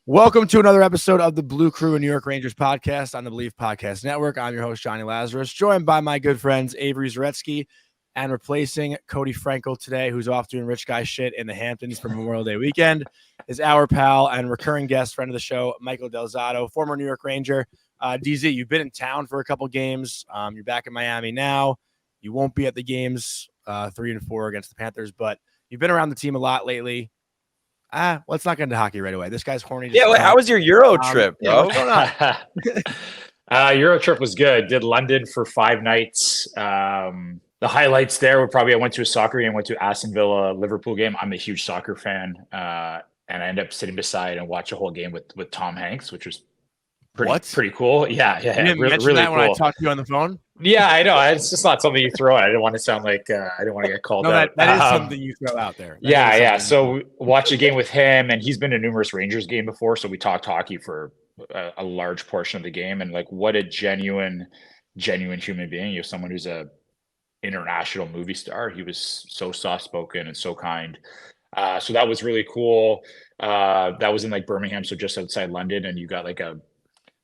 Welcome to another episode of the Blue Crew and New York Rangers podcast on the Believe Podcast Network. I'm your host, Jonny Lazarus, joined by my good friends, Avery, Zaretsky, and replacing Cody Frankel today, who's off doing rich guy shit in the Hamptons for Memorial Day weekend, is our pal and recurring guest friend of the show, Michael Del Zotto, former New York Ranger. DZ, you've been in town for a couple games. You're back in Miami now. You won't be at the games 3 and 4 against the Panthers, but you've been around the team a lot lately. Let's not get into hockey right away. This guy's horny. How was your Euro trip, bro? What's going on? Euro trip was good. Did London for 5 nights. The highlights there were probably I went to a soccer game, went to Aston Villa Liverpool game. I'm a huge soccer fan, and I ended up sitting beside and watched a whole game with Tom Hanks, which was pretty cool. Yeah, you didn't mention really that cool. when I talked to you on the phone. Yeah, I know. It's just not something you throw out. I didn't want to sound like I didn't want to get called out. That is something you throw out there. So watch a game with him, and he's been to numerous Rangers game before, so we talked hockey for a large portion of the game, and like what a genuine human being. You have someone who's a international movie star. He was so soft spoken and so kind. So that was really cool. That was in like Birmingham, so just outside London, and you got like a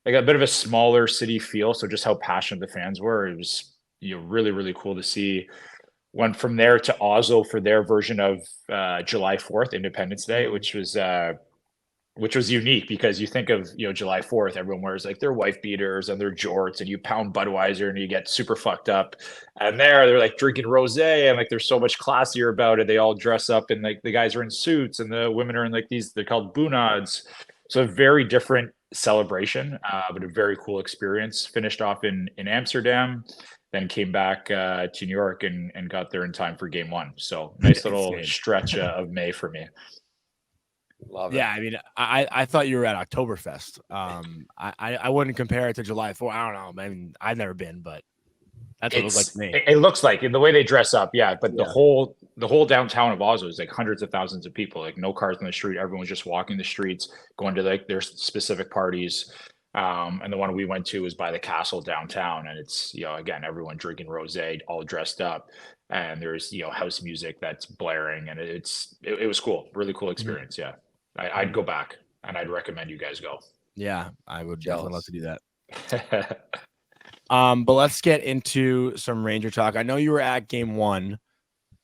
bit of a smaller city feel. So just how passionate the fans were, it was really, really cool to see. Went from there to Oslo for their version of July 4th, Independence Day, which was unique because you think of July 4th, everyone wears like their wife beaters and their jorts, and you pound Budweiser and you get super fucked up. And they're like drinking rosé, and like they're so much classier about it. They all dress up, and like the guys are in suits, and the women are in like they're called bunads. So a very different celebration, but a very cool experience. Finished off in Amsterdam, then came back to New York and got there in time for game 1. So nice little stretch of May for me. Love it. Yeah, I mean, I thought you were at Oktoberfest. I wouldn't compare it to July 4th. I don't know. I mean, I've never been, but that's what it looks like to me. It looks like in the way they dress up, yeah. But the whole downtown of Oslo is like hundreds of thousands of people. Like no cars on the street. Everyone's just walking the streets, going to like their specific parties. And the one we went to was by the castle downtown, and it's again everyone drinking rosé, all dressed up, and there's house music that's blaring, and it was cool, really cool experience. Yeah, I'd go back, and I'd recommend you guys go. Yeah, I would definitely love to do that. But let's get into some Ranger talk. I know you were at game 1.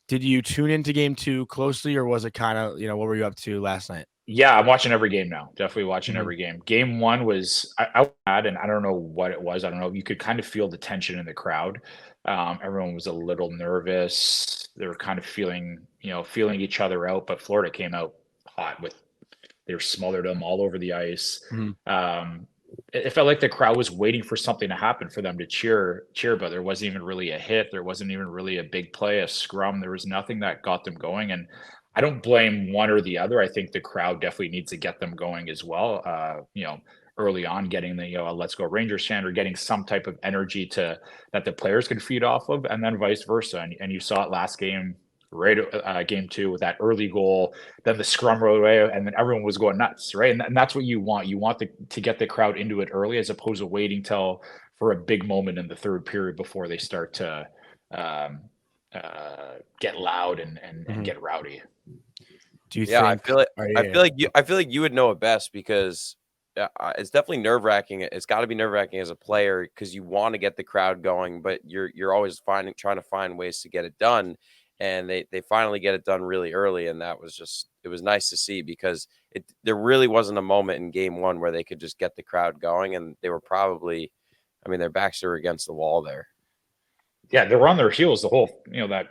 Did you tune into game 2 closely, or was it kind of, what were you up to last night? Yeah, I'm watching every game now. Definitely watching every game. Game 1 was I had, and I don't know what it was. I don't know. You could kind of feel the tension in the crowd. Everyone was a little nervous. They were kind of feeling each other out. But Florida came out hot they were smothered them all over the ice. It felt like the crowd was waiting for something to happen for them to cheer, but there wasn't even really a hit. There wasn't even really a big play, a scrum. There was nothing that got them going. And I don't blame one or the other. I think the crowd definitely needs to get them going as well. Early on, getting the "Let's Go Rangers" chant, or getting some type of energy that the players can feed off of, and then vice versa. And you saw it last game, right? Game 2 with that early goal, then the scrum rode away, and then everyone was going nuts, right? And that's what you want. You want to get the crowd into it early, as opposed to waiting for a big moment in the third period before they start to get loud and get rowdy. Do you think? I feel like you would know it best, because it's definitely nerve-wracking. It's got to be nerve-wracking as a player, because you want to get the crowd going, but you're always trying to find ways to get it done. And they finally get it done really early, and it was nice to see, because there really wasn't a moment in game 1 where they could just get the crowd going, and they were probably, their backs were against the wall there. Yeah, they were on their heels the whole, I want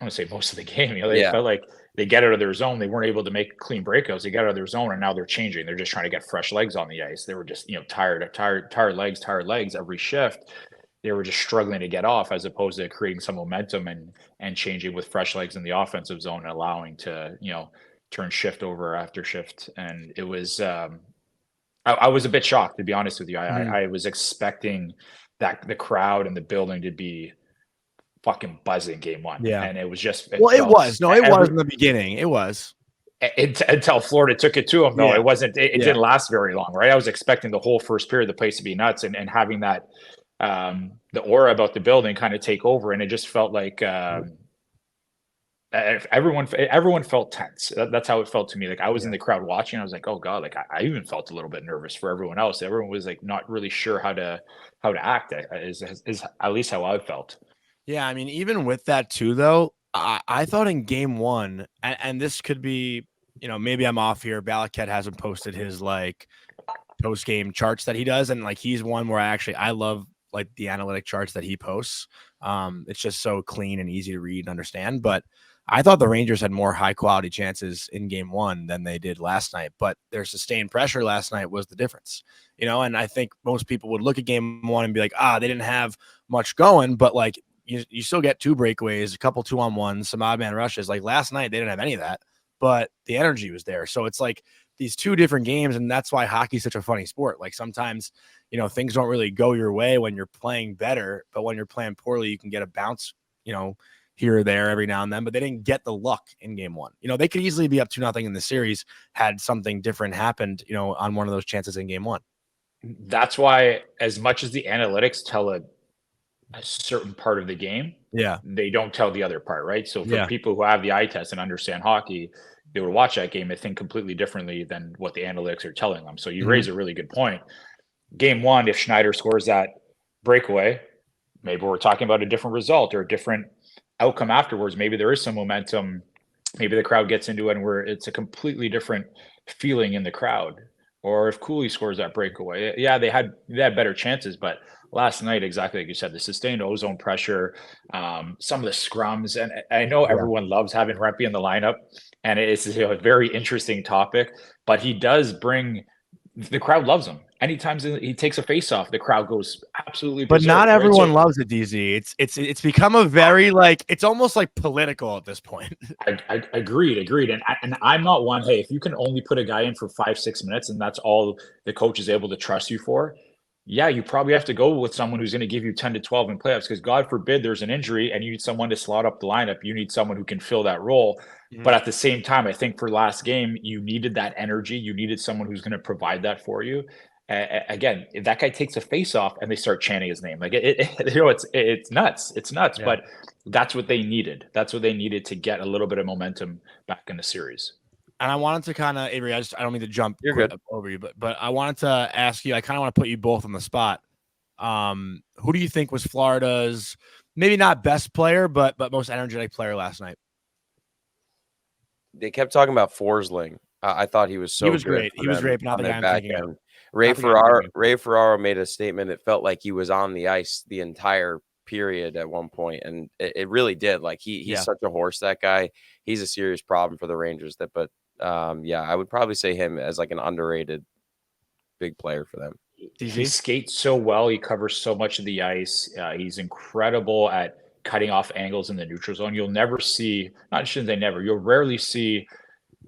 to say most of the game. They felt like they get out of their zone. They weren't able to make clean breakouts. They got out of their zone, and now they're changing. They're just trying to get fresh legs on the ice. They were just, tired legs every shift. They were just struggling to get off, as opposed to creating some momentum and changing with fresh legs in the offensive zone and allowing to, turn shift over after shift. And it was, I was a bit shocked, to be honest with you. I was expecting that the crowd and the building to be fucking buzzing game 1. Yeah. And it was just, it was in the beginning. It was. Until Florida took it to them, though. Yeah. It wasn't, it didn't last very long, right? I was expecting the whole first period, the place to be nuts, and having that, the aura about the building kind of take over. And it just felt like, everyone felt tense. That's how it felt to me. Like I was in the crowd watching. I was like, oh God, like I even felt a little bit nervous for everyone else. Everyone was like not really sure how to act. Is at least how I felt. Yeah, I mean, even with that too, though, I thought in game one, and this could be, maybe I'm off here. Balaket hasn't posted his like post game charts that he does, and like he's one where I love like the analytic charts that he posts. It's just so clean and easy to read and understand. But I thought the Rangers had more high quality chances in game one than they did last night. But their sustained pressure last night was the difference, and I think most people would look at game one and be like, they didn't have much going, but like you still get 2 breakaways, a couple 2-on-1s, some odd man rushes. Like last night, they didn't have any of that, but the energy was there. So it's like these 2 different games, and that's why hockey is such a funny sport. Like sometimes, things don't really go your way when you're playing better, but when you're playing poorly, you can get a bounce, here or there every now and then, but they didn't get the luck in game one. They could easily be up 2-0 in the series had something different happened, on one of those chances in game one. That's why, as much as the analytics tell a certain part of the game, they don't tell the other part, right? So for people who have the eye test and understand hockey, they would watch that game and think completely differently than what the analytics are telling them. So you raise a really good point. Game one, if Schneider scores that breakaway, maybe we're talking about a different result or a different outcome afterwards. Maybe there is some momentum. Maybe the crowd gets into it and it's a completely different feeling in the crowd. Or if Cooley scores that breakaway, they had better chances, but last night, exactly like you said, the sustained ozone pressure, some of the scrums, and I know everyone loves having Rempe in the lineup, and it's a very interesting topic, but he does bring the crowd loves him. Anytime he takes a face off, the crowd goes absolutely berserk, but not everyone loves it, DZ. It's become a very it's almost like political at this point. I agreed. And I'm not one, hey, if you can only put a guy in for 5-6 minutes and that's all the coach is able to trust you for, you probably have to go with someone who's going to give you 10 to 12 in playoffs, because God forbid there's an injury and you need someone to slot up the lineup. You need someone who can fill that role. But at the same time, I think for last game, you needed that energy. You needed someone who's going to provide that for you. Again, if that guy takes a face off and they start chanting his name, like it's nuts. It's nuts. Yeah. But that's what they needed. That's what they needed to get a little bit of momentum back in the series. And I wanted to kind of, Avery, I don't mean to jump over you, but I wanted to ask you, I kind of want to put you both on the spot. Who do you think was Florida's maybe not best player, but most energetic player last night? They kept talking about Forsling. I thought he was so good. Great. He was great, but not the guy I'm thinking of. Ray Ferraro made a statement that felt like he was on the ice the entire period at one point, and it really did. Like he's such a horse, that guy. He's a serious problem for the Rangers. I would probably say him as like an underrated big player for them. He skates so well. He covers so much of the ice. He's incredible at cutting off angles in the neutral zone. You'll never see, you'll rarely see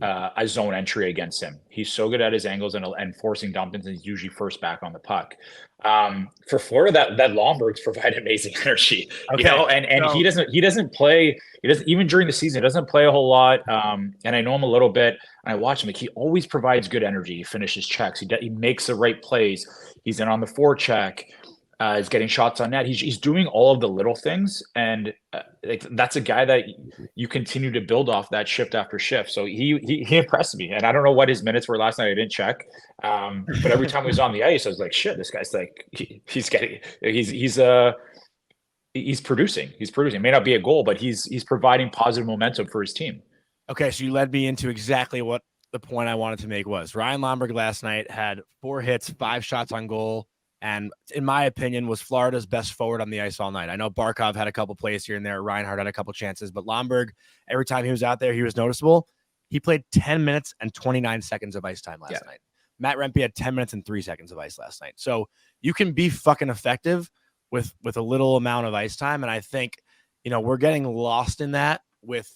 a zone entry against him. He's so good at his angles and forcing dump-ins, and he's usually first back on the puck. For Florida, that Lomberg's provide amazing energy, he doesn't play. He doesn't, even during the season, he doesn't play a whole lot. And I know him a little bit, and I watch him. Like, he always provides good energy. He finishes checks. He makes the right plays. He's in on the forecheck. He's getting shots on net. He's doing all of the little things, and that's a guy that you continue to build off that shift after shift. So he impressed me, and I don't know what his minutes were last night. I didn't check, but every time he was on the ice, I was like, "Shit, this guy's like he's producing. He's producing. It may not be a goal, but he's providing positive momentum for his team." Okay, so you led me into exactly what the point I wanted to make was. Ryan Lomberg last night had 4 hits, 5 shots on goal. And in my opinion, was Florida's best forward on the ice all night. I know Barkov had a couple plays here and there. Reinhardt had a couple chances, but Lomberg, every time he was out there, he was noticeable. He played 10 minutes and 29 seconds of ice time last night. Matt Rempe had 10 minutes and 3 seconds of ice last night. So you can be fucking effective with a little amount of ice time. And I think, we're getting lost in that with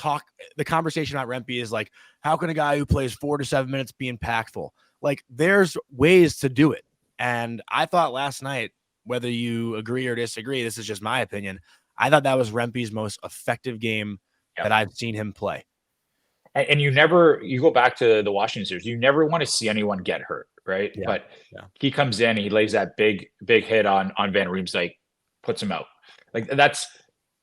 the conversation about Rempe is like, how can a guy who plays 4 to 7 minutes be impactful? Like, there's ways to do it. And I thought last night, whether you agree or disagree, this is just my opinion, I thought that was Rempe's most effective game that I've seen him play. And you go back to the Washington series, you never want to see anyone get hurt, right? Yeah. But he comes in, he lays that big hit on Van Riemsdyk, puts him out. Like, that's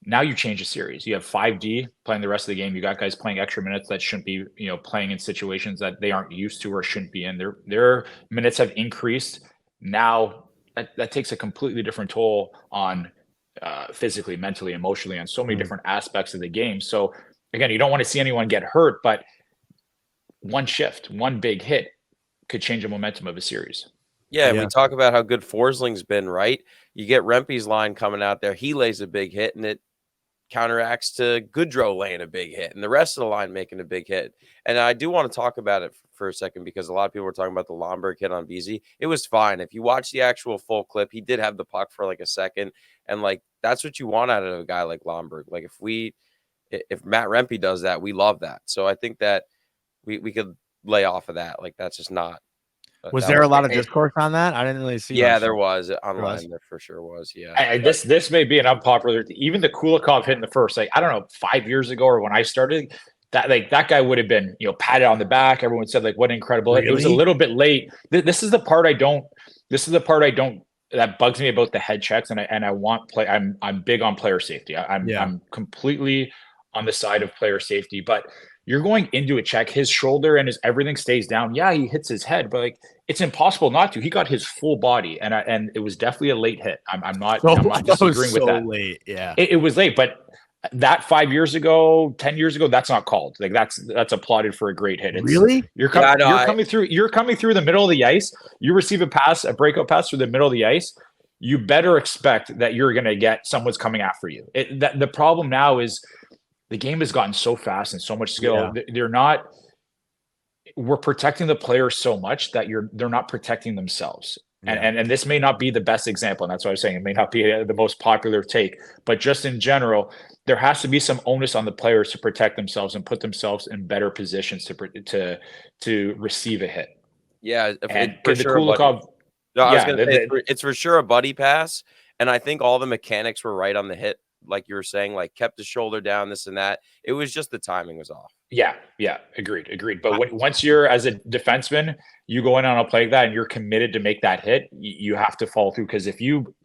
Now you change the series. You have 5D playing the rest of the game. You got guys playing extra minutes that shouldn't be, playing in situations that they aren't used to or shouldn't be in. Their minutes have increased. Now that takes a completely different toll on physically, mentally, emotionally, on so many different aspects of the game. So again, you don't want to see anyone get hurt, but one shift, one big hit could change the momentum of a series. Yeah, and we talk about how good Forsling's been, right? You get Rempe's line coming out there. He lays a big hit, and it counteracts to Goodrow laying a big hit and the rest of the line making a big hit. And I do want to talk about it for a second because a lot of people were talking about the Lomberg hit on BZ. It was fine. If you watch the actual full clip, he did have the puck for like a second. And like, that's what you want out of a guy like Lomberg. Like if Matt Rempe does that, we love that. So I think that we could lay off of that. Like, that's just not. Was there a lot of discourse on that? I didn't really see. Yeah, there was online. There for sure was. Yeah, and this may be an unpopular. Even the Kulikov hit in the first, like, I don't know, 5 years ago or when I started, that guy would have been patted on the back. Everyone said like, what incredible. Really? It was a little bit late. This is the part I don't. That bugs me about the head checks, and I want play. I'm big on player safety. I'm completely on the side of player safety, but you're going into a check, his shoulder and his everything stays down. Yeah, he hits his head, but like, it's impossible not to. He got his full body, and it was definitely a late hit. I'm not disagreeing with that. Late, yeah, it was late, but that 5 years ago, 10 years ago, that's not called. Like, that's applauded for a great hit. Really? You're coming through the middle of the ice. You receive a breakout pass through the middle of the ice. You better expect that you're going to get someone's coming after you. The problem now is the game has gotten so fast and so much skill. Yeah. We're protecting the players so much that they're not protecting themselves. Yeah. And this may not be the best example. And that's what I was saying. It may not be the most popular take, but just in general, there has to be some onus on the players to protect themselves and put themselves in better positions to receive a hit. Yeah. It's for sure a buddy pass. And I think all the mechanics were right on the hit. Like you were saying, like, kept the shoulder down, this and that. It was just the timing was off. Yeah. Agreed. But once you're, as a defenseman, you go in on a play like that and you're committed to make that hit, you have to follow through. Because if you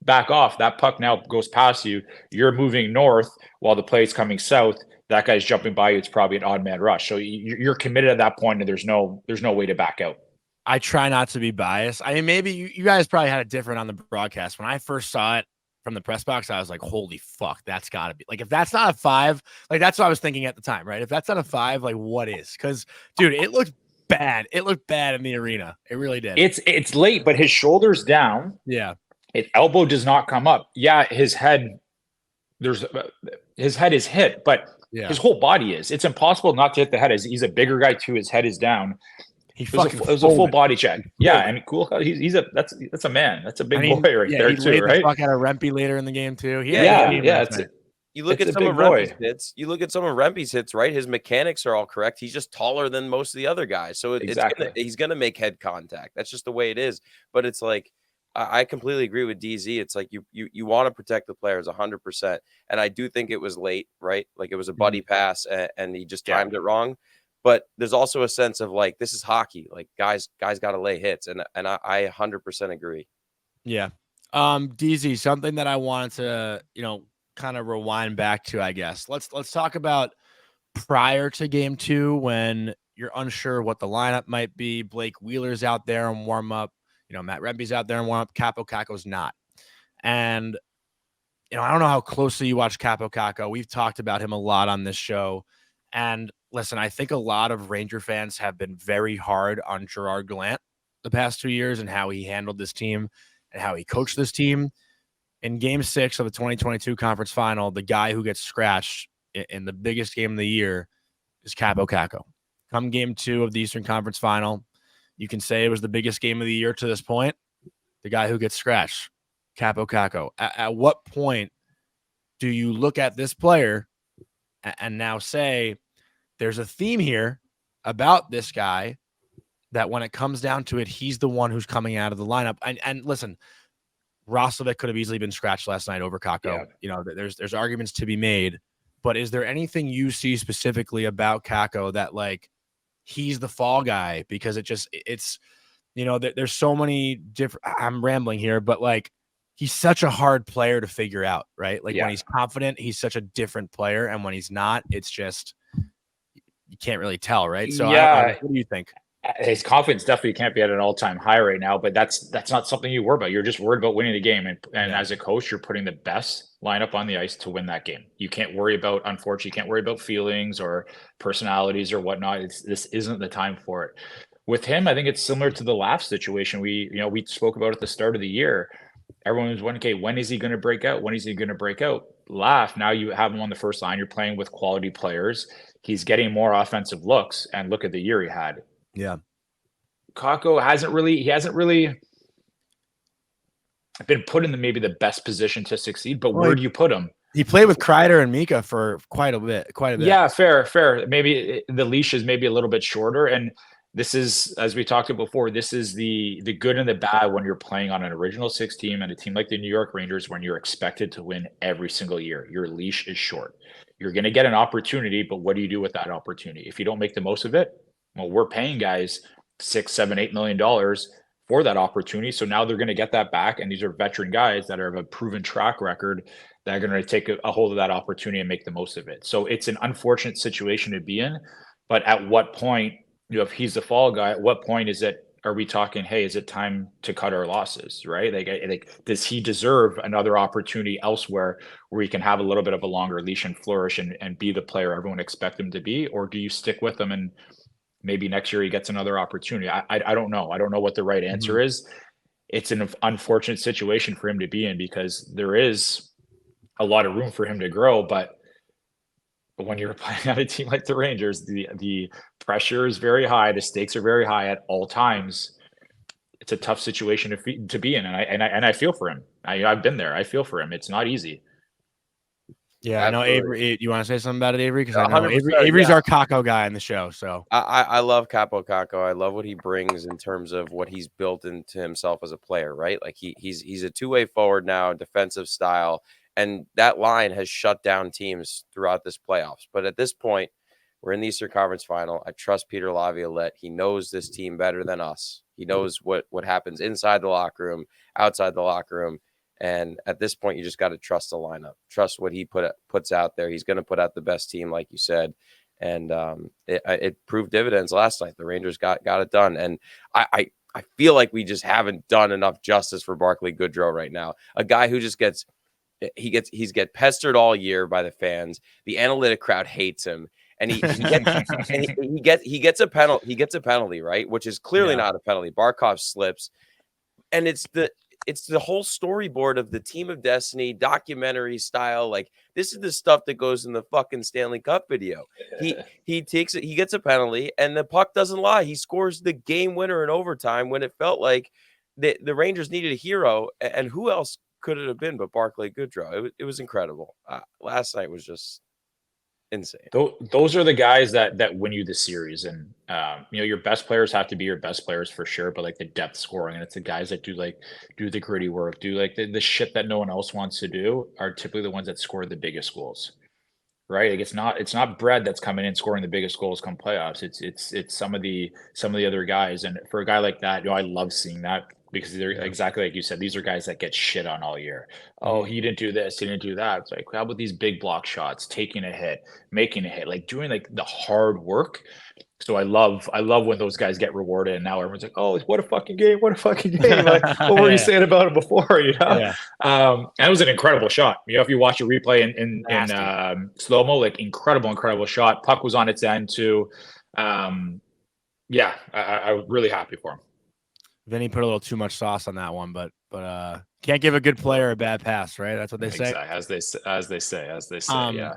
back off, that puck now goes past you. You're moving north while the play is coming south. That guy's jumping by you. It's probably an odd man rush. So you're committed at that point, and there's no way to back out. I try not to be biased. I mean, maybe you guys probably had it different on the broadcast. When I first saw it from the press box, I was like, holy fuck, that's gotta be, like, if that's not a 5, like, that's what I was thinking at the time, right? If that's not a 5, like, what is? Because, dude, it looked bad. It looked bad in the arena. It really did. It's late, but his shoulder's down. Yeah. His elbow does not come up. Yeah, his head is hit, but his whole body is. It's impossible not to hit the head. He's a bigger guy too. His head is down. It was a full body check. Yeah, and cool. That's a man. That's a big boy right there too, right? The fuck out of Rempe later in the game too. You look at some of Rempe's hits. You look at some of Rempe's hits, right? His mechanics are all correct. He's just taller than most of the other guys, so he's gonna make head contact. That's just the way it is. But it's like, I completely agree with DZ. It's like you want to protect the players 100%, and I do think it was late, right? Like, it was a buddy pass, and he just timed it wrong. But there's also a sense of, like, this is hockey. Like, guys got to lay hits, and I 100% agree. Yeah. DZ, something that I wanted to, kind of rewind back to, I guess. Let's talk about prior to game 2 when you're unsure what the lineup might be. Blake Wheeler's out there and warm up. Matt Rempe's out there and warm up. Kakko's not. And, I don't know how closely you watch Kakko. We've talked about him a lot on this show. And listen, I think a lot of Ranger fans have been very hard on Gerard Gallant the past 2 years and how he handled this team and how he coached this team. In game 6 of the 2022 conference final, the guy who gets scratched in the biggest game of the year is Kakko. Come game 2 of the Eastern Conference final, you can say it was the biggest game of the year to this point. The guy who gets scratched, Kakko. At what point do you look at this player and now say there's a theme here about this guy that when it comes down to it, he's the one who's coming out of the lineup? And listen, Roslovic could have easily been scratched last night over Kakko. Yeah. There's arguments to be made, but is there anything you see specifically about Kakko that, like, he's the fall guy? Because there's so many different, I'm rambling here, but, like, he's such a hard player to figure out, right? Like when Yeah. he's confident, he's such a different player, and when he's not, it's just you can't really tell, right? So I don't know. What do you think? His confidence definitely can't be at an all-time high right now, but that's not something you worry about. You're just worried about winning the game, and as a coach, you're putting the best lineup on the ice to win that game. You can't worry about, unfortunately, you can't worry about feelings or personalities or whatnot. This isn't the time for it. With him, I think it's similar to the Laugh situation. We spoke about at the start of the year. Everyone was wondering, okay, when is he going to break out? When is he going to break out? Laugh. Now you have him on the first line. You're playing with quality players. He's getting more offensive looks, and look at the year he had. Yeah. Kakko hasn't really been put in maybe the best position to succeed, but where do you put him? He played with Kreider and Mika for quite a bit. Yeah, fair. Maybe the leash is maybe a little bit shorter. And this is, as we talked about before, this is the good and the bad when you're playing on an original six team and a team like the New York Rangers, when you're expected to win every single year. Your leash is short. You're going to get an opportunity, but what do you do with that opportunity? If you don't make the most of it, well, we're paying guys $6, $7, $8 million for that opportunity. So now they're going to get that back. And these are veteran guys that have a proven track record that are going to take a hold of that opportunity and make the most of it. So it's an unfortunate situation to be in. But at what point, if he's the fall guy, at what point are we talking, hey, is it time to cut our losses, right? Like, does he deserve another opportunity elsewhere where he can have a little bit of a longer leash and flourish and be the player everyone expects him to be? Or do you stick with him and maybe next year he gets another opportunity? I don't know. I don't know what the right answer is. It's an unfortunate situation for him to be in because there is a lot of room for him to grow, but when you're playing on a team like the Rangers, the pressure is very high. The stakes are very high at all times. It's a tough situation to be in, and I feel for him. I've been there. I feel for him. It's not easy. Yeah, I know Avery. You want to say something about it, Avery? Because I know Avery's our Kakko guy in the show. So I love Kakko. I love what he brings in terms of what he's built into himself as a player, right? Like he's a two-way forward now, defensive style. And that line has shut down teams throughout this playoffs. But at this point, we're in the Eastern Conference Final. I trust Peter Laviolette. He knows this team better than us. He knows what happens inside the locker room, outside the locker room. And at this point, you just got to trust the lineup. Trust what he puts out there. He's going to put out the best team, like you said. And it proved dividends last night. The Rangers got it done. And I feel like we just haven't done enough justice for Barclay Goodrow right now. A guy who just gets pestered all year by the fans. The analytic crowd hates him, and he gets a penalty. He gets a penalty, right? Which is clearly not a penalty. Barkov slips, and it's the whole storyboard of the Team of Destiny documentary style. Like, this is the stuff that goes in the fucking Stanley Cup video. He takes it. He gets a penalty, and the puck doesn't lie. He scores the game winner in overtime when it felt like the Rangers needed a hero, and who else could it have been but Barclay Goodrow? It was incredible. Last night was just insane. Those are the guys that win you the series, and your best players have to be your best players for sure. But like the depth scoring, and it's the guys that do the gritty work, do like the shit that no one else wants to do, are typically the ones that score the biggest goals, right? Like it's not Brad that's coming in scoring the biggest goals come playoffs. It's some of the other guys, and for a guy like that, I love seeing that. Because they're exactly like you said, these are guys that get shit on all year. Oh, he didn't do this, he didn't do that. It's like, how about these big block shots, taking a hit, making a hit, like doing like the hard work. So I love when those guys get rewarded, and now everyone's like, oh, what a fucking game, what a fucking game. Like, what were you saying about it before? And it was an incredible shot. If you watch a replay in slow-mo, like incredible shot. Puck was on its end too. I'm really happy for him. Vinny put a little too much sauce on that one, but can't give a good player a bad pass, right? That's what they say. As they say. Yeah.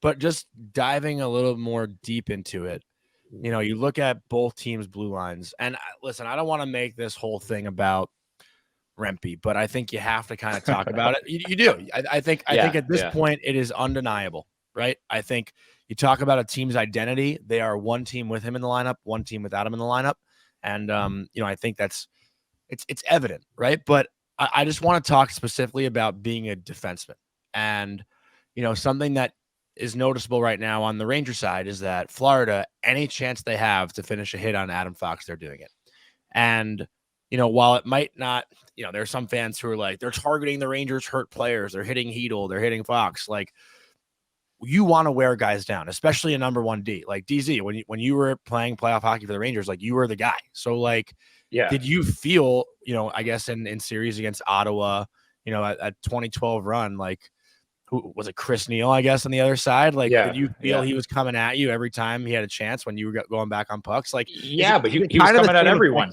But just diving a little more deep into it, you look at both teams' blue lines, and listen, I don't want to make this whole thing about Rempe, but I think you have to kind of talk about it. You do. I think at this point it is undeniable, right? I think you talk about a team's identity. They are one team with him in the lineup, one team without him in the lineup. And, I think it's evident, right? But I just want to talk specifically about being a defenseman. And, something that is noticeable right now on the Ranger side is that Florida, any chance they have to finish a hit on Adam Fox, they're doing it. And, while it might not, there's some fans who are like, they're targeting the Rangers hurt players. They're hitting Hedel. They're hitting Fox. Like, you want to wear guys down, especially a number 1D. Like, DZ, when you were playing playoff hockey for the Rangers, like, you were the guy. So, like, did you feel, I guess in series against Ottawa, at 2012 run, like, who was it, Chris Neal, I guess, on the other side? Like, did you feel he was coming at you every time he had a chance when you were going back on pucks? Like, but he was coming at everyone.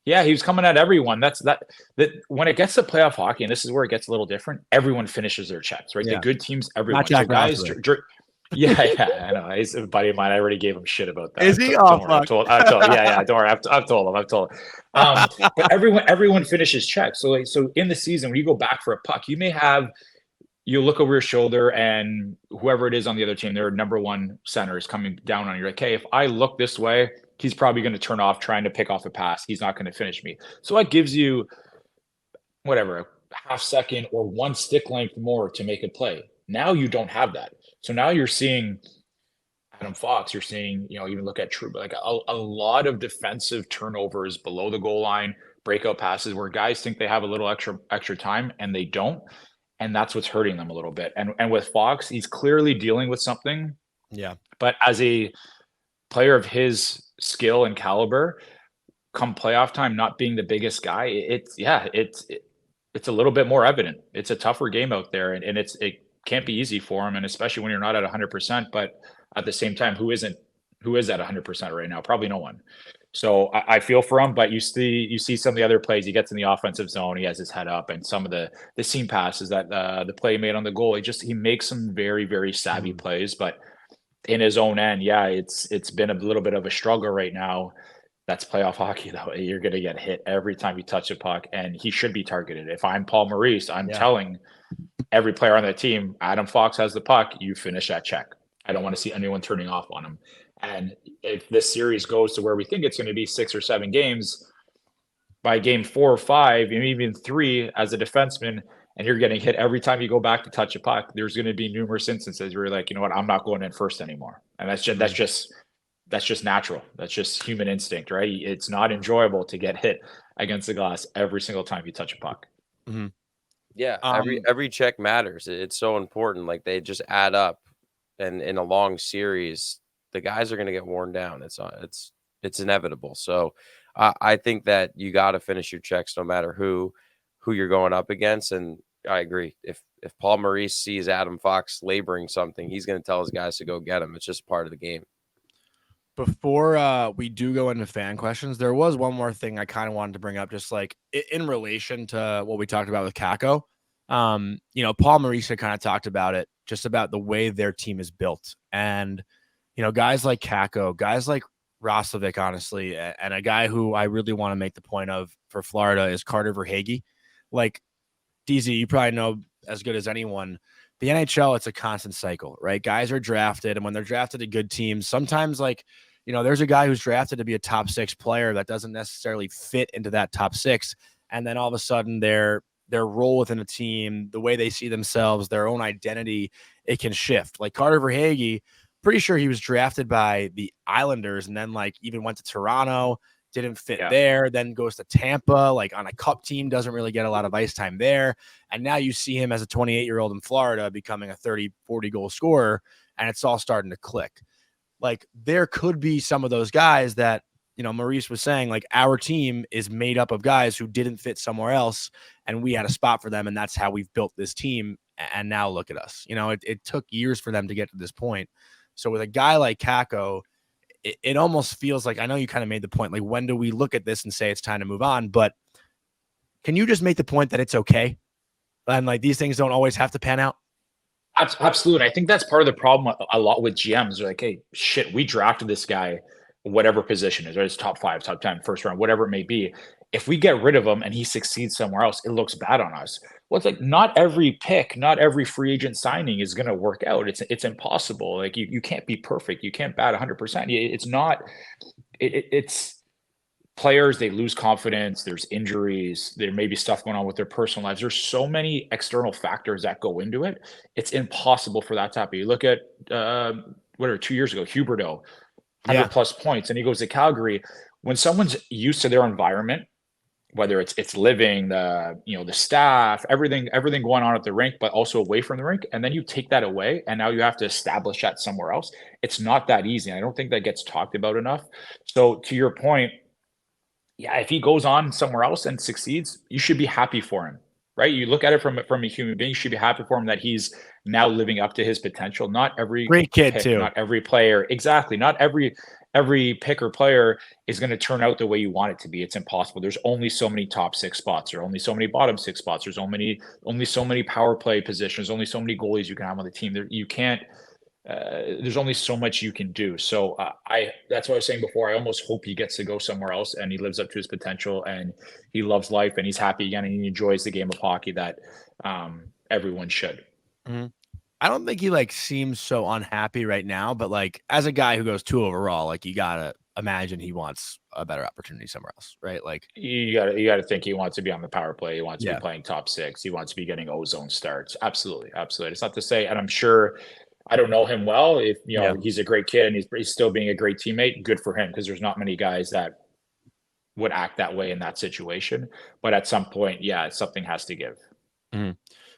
Yeah, he was coming at everyone. That when it gets to playoff hockey, and this is where it gets a little different, everyone finishes their checks, right? The good teams, everyone. Not guys, yeah, I know. He's a buddy of mine. I already gave him shit about that. Is he? I've told him. I've told him. But everyone finishes checks. So in the season, when you go back for a puck, you look over your shoulder, and whoever it is on the other team, their number one center is coming down on you. Like, hey, if I look this way, he's probably going to turn off trying to pick off a pass. He's not going to finish me. So that gives you whatever, a half second or one stick length more to make a play. Now you don't have that. So now you're seeing Adam Fox, you're seeing, even look at Trouba, like a lot of defensive turnovers below the goal line, breakout passes where guys think they have a little extra time and they don't. And that's what's hurting them a little bit. And with Fox, he's clearly dealing with something. Yeah. But as a player of his skill and caliber, come playoff time, not being the biggest guy, it's a little bit more evident. It's a tougher game out there, and it can't be easy for him, and especially when you're not at 100%. But at the same time, who is at 100% right now? Probably no one. So I feel for him, but you see some of the other plays. He gets in the offensive zone, he has his head up, and some of the seam passes that the play made on the goal, he makes some very, very savvy plays. But in his own end, it's been a little bit of a struggle right now. That's playoff hockey, though. You're going to get hit every time you touch a puck, and he should be targeted. If I'm Paul Maurice, I'm telling every player on that team, Adam Fox has the puck, you finish that check. I don't want to see anyone turning off on him. And if this series goes to where we think it's going to be 6 or 7 games, by game 4 or 5, and even 3 as a defenseman, and you're getting hit every time you go back to touch a puck, there's going to be numerous instances where you're like, you know what, I'm not going in first anymore. And that's just natural. That's just human instinct, right? It's not enjoyable to get hit against the glass every single time you touch a puck. Mm-hmm. Yeah, every check matters. It's so important. Like, they just add up, and in a long series, the guys are going to get worn down. It's inevitable. So I think that you got to finish your checks no matter who you're going up against. And I agree. If Paul Maurice sees Adam Fox laboring something, he's going to tell his guys to go get him. It's just part of the game. Before we do go into fan questions, there was one more thing I kind of wanted to bring up, just like in relation to what we talked about with Kakko. Paul Maurice had kind of talked about it, just about the way their team is built. And, guys like Kakko, guys like Roslovic, honestly, and a guy who I really want to make the point of for Florida is Carter Verhaeghe. Like, DZ, you probably know as good as anyone, the NHL, it's a constant cycle, right? Guys are drafted, and when they're drafted to good teams, sometimes there's a guy who's drafted to be a top 6 player that doesn't necessarily fit into that top 6. And then all of a sudden their role within a team, the way they see themselves, their own identity, it can shift. Like Carter Verhaeghe, pretty sure he was drafted by the Islanders and then even went to Toronto, didn't fit there, then goes to Tampa, on a cup team, doesn't really get a lot of ice time there. And now you see him as a 28-year-old in Florida becoming a 30, 40 goal scorer, and it's all starting to click. There could be some of those guys that, Maurice was saying, our team is made up of guys who didn't fit somewhere else, and we had a spot for them, and that's how we've built this team. And now look at us. It took years for them to get to this point. So with a guy like Kakko, it almost feels like, I know you kind of made the point, when do we look at this and say it's time to move on? But can you just make the point that it's okay? And these things don't always have to pan out? Absolutely. I think that's part of the problem a lot with GMs. They're like, hey, shit, we drafted this guy, whatever position is, right? It's top 5, top 10, first round, whatever it may be. If we get rid of him and he succeeds somewhere else, it looks bad on us. Well, it's not every pick, not every free agent signing is going to work out. It's impossible. You can't be perfect. You can't bat 100%. It's not. It's players, they lose confidence. There's injuries. There may be stuff going on with their personal lives. There's so many external factors that go into it. It's impossible for that to happen. You look at 2 years ago, Huberdeau, 100+ points, and he goes to Calgary. When someone's used to their environment, whether it's living, the staff, everything going on at the rink, but also away from the rink. And then you take that away and now you have to establish that somewhere else. It's not that easy. I don't think that gets talked about enough. So to your point, yeah, if he goes on somewhere else and succeeds, you should be happy for him, right? You look at it from a human being, you should be happy for him that he's now living up to his potential. Not every Great kid pick, too. not every player, exactly. Not every pick or player is going to turn out the way you want it to be. It's impossible. There's only so many top 6 spots, or only so many bottom 6 spots. There's only so many power play positions, only so many goalies you can have on the team. You can't. There's only so much you can do. So that's what I was saying before. I almost hope he gets to go somewhere else and he lives up to his potential and he loves life and he's happy again and he enjoys the game of hockey that everyone should. Mm-hmm. I don't think he seems so unhappy right now, but as a guy who goes 2 overall, you gotta imagine he wants a better opportunity somewhere else, right? You gotta think he wants to be on the power play. He wants to be playing top 6. He wants to be getting ozone starts. Absolutely. It's not to say, and I'm sure. I don't know him well. If he's a great kid and he's still being a great teammate, good for him, because there's not many guys that would act that way in that situation. But at some point, something has to give. Mm-hmm.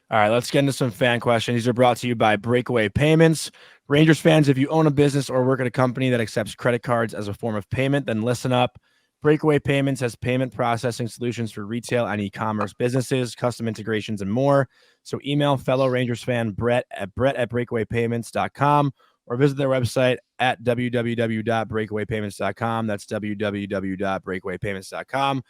All right, let's get into some fan questions. These are brought to you by Breakaway Payments. Rangers fans, if you own a business or work at a company that accepts credit cards as a form of payment, then listen up. Breakaway Payments has payment processing solutions for retail and e-commerce businesses, custom integrations, and more. So email fellow Rangers fan Brett at breakawaypayments.com or visit their website at www.breakawaypayments.com. That's www.breakawaypayments.com.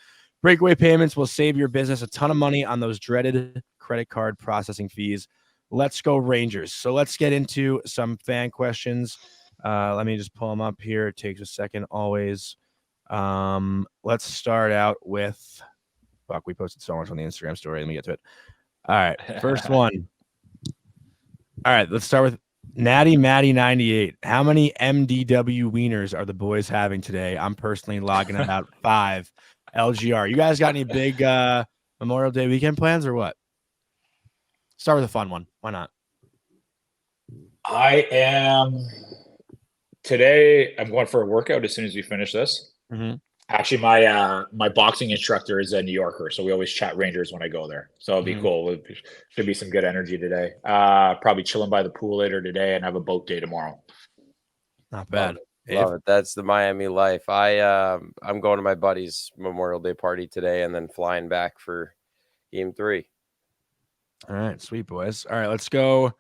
Breakaway Payments will save your business a ton of money on those dreaded credit card processing fees. Let's go Rangers. So let's get into some fan questions. Let me just pull them up here. It takes a second always. Let's start out with we posted so much on the Instagram story. Let me get to it. All right, first one. All right, let's start with Natty Matty 98. How many MDW wieners are the boys having today? I'm personally logging about 5. LGR. You guys got any big Memorial Day weekend plans or what? Start with a fun one. Why not? Today I'm going for a workout as soon as we finish this. Mm-hmm. Actually, my boxing instructor is a New Yorker, so we always chat Rangers when I go there. So it'll be cool. It should be some good energy today. Probably chilling by the pool later today and have a boat day tomorrow. Not bad. Love it. That's the Miami life. I'm going to my buddy's Memorial Day party today and then flying back for Game 3. All right, sweet boys. All right, let's go.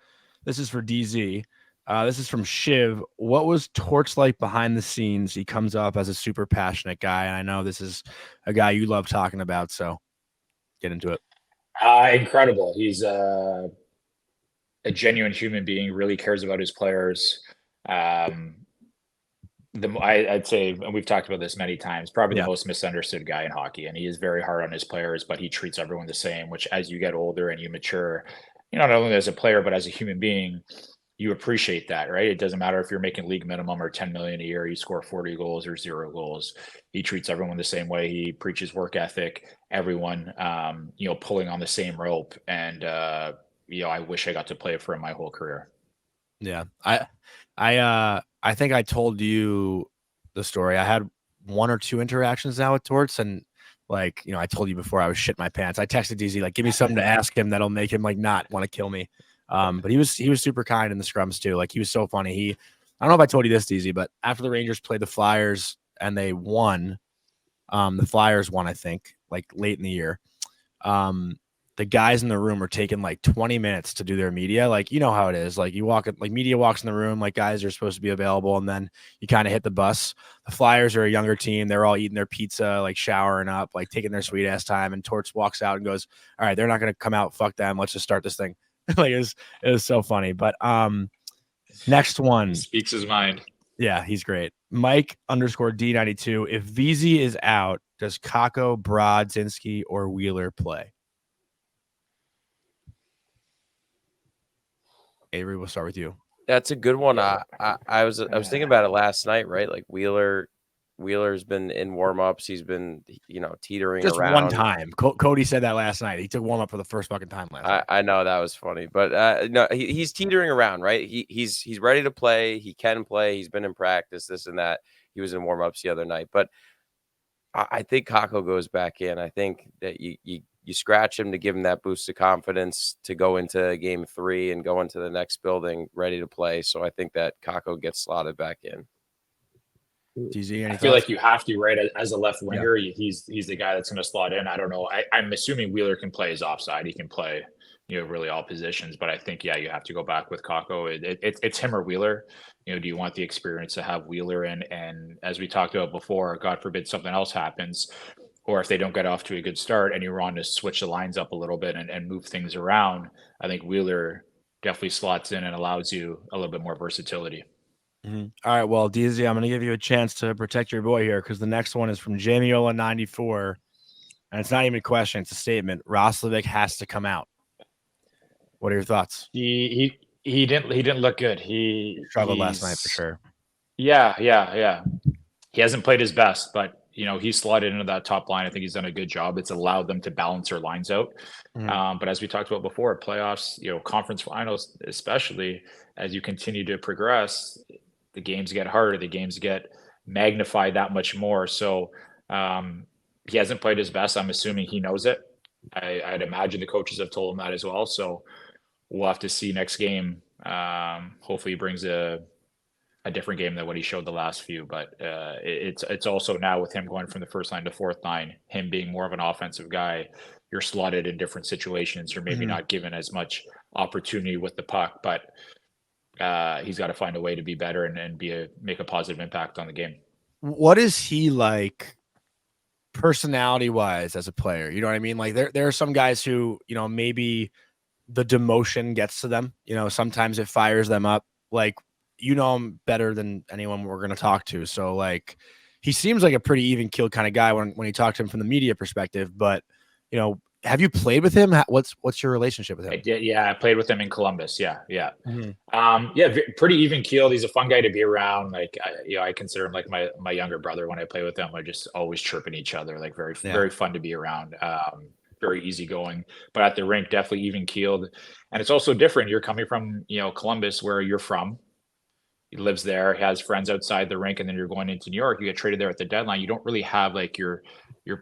This is for DZ. This is from Shiv. What was Torts like behind the scenes? He comes up as a super passionate guy, and I know this is a guy you love talking about, so get into it. Incredible. He's a genuine human being, really cares about his players. I'd say, and we've talked about this many times, probably the most misunderstood guy in hockey, and he is very hard on his players, but he treats everyone the same, which as you get older and you mature, not only as a player, but as a human being, you appreciate that, right? It doesn't matter if you're making league minimum or 10 million a year, you score 40 goals or 0 goals. He treats everyone the same way. He preaches work ethic, everyone, pulling on the same rope. And, I wish I got to play for him my whole career. Yeah. I think I told you the story. I had 1 or 2 interactions now with Torts, and I told you before I was shit my pants. I texted DZ give me something to ask him that'll make him not want to kill me. But he was super kind in the scrums too. He was so funny. I don't know if I told you this, DZ, but after the Rangers played the Flyers and they won, the Flyers won, I think, late in the year. The guys in the room are taking 20 minutes to do their media. You know how it is. You walk, media walks in the room, guys are supposed to be available, and then you kind of hit the bus. The Flyers are a younger team. They're all eating their pizza, showering up, taking their sweet ass time. And Torts walks out and goes, "All right, they're not going to come out. Fuck them. Let's just start this thing." It was so funny. But next one. Speaks his mind. Yeah, he's great. Mike _D92. If VZ is out, does Kakko, Brodzinski, or Wheeler play? Avery, we'll start with you. That's a good one. I was thinking about it last night, right? Wheeler's been in warm-ups. He's been, teetering just around. One time. Cody said that last night. He took warm-up for the first fucking time last night. I know that was funny, but no, he's teetering around, right? He's ready to play. He can play. He's been in practice, this and that. He was in warm-ups the other night, but I think Kakko goes back in. I think that you scratch him to give him that boost of confidence to go into game 3 and go into the next building ready to play. So I think that Kakko gets slotted back in. DZ, I feel like you have to, right? As a left winger, he's the guy that's going to slot in. I don't know. I'm assuming Wheeler can play his offside. He can play, really all positions. But I think, you have to go back with Kakko. It's him or Wheeler. Do you want the experience to have Wheeler in? And as we talked about before, God forbid something else happens, or if they don't get off to a good start and you're on to switch the lines up a little bit and move things around, I think Wheeler definitely slots in and allows you a little bit more versatility. Mm-hmm. All right, well, DZ, I'm going to give you a chance to protect your boy here because the next one is from Jamiola94, and it's not even a question; it's a statement. Roslovic has to come out. What are your thoughts? He didn't look good. He struggled last night for sure. Yeah. He hasn't played his best, but he's slotted into that top line. I think he's done a good job. It's allowed them to balance their lines out. Mm-hmm. But as we talked about before, playoffs, conference finals, especially as you continue to progress, the games get harder. The games get magnified that much more. So he hasn't played his best. I'm assuming he knows it. I'd imagine the coaches have told him that as well. So we'll have to see next game. Hopefully he brings a different game than what he showed the last few, but it's also now with him going from the first line to fourth line, him being more of an offensive guy, you're slotted in different situations. You're maybe not given as much opportunity with the puck, but he's got to find a way to be better and make a positive impact on the game. What is he like personality wise as a player? You know what I mean? Like there are some guys who, maybe the demotion gets to them, sometimes it fires them up. Like, him better than anyone we're going to talk to. So like, he seems like a pretty even keeled kind of guy when you talk to him from the media perspective, but have you played with him? What's your relationship with him? I did. Yeah. I played with him in Columbus. Yeah. Mm-hmm. Pretty even keeled. He's a fun guy to be around. Like, I consider him like my younger brother. When I play with him, we're just always chirping each other, like very fun to be around. Very easygoing, but at the rink, definitely even keeled. And it's also different. You're coming from, Columbus, where you're from. He lives there, has friends outside the rink, and then you're going into New York. You get traded there at the deadline. You don't really have like your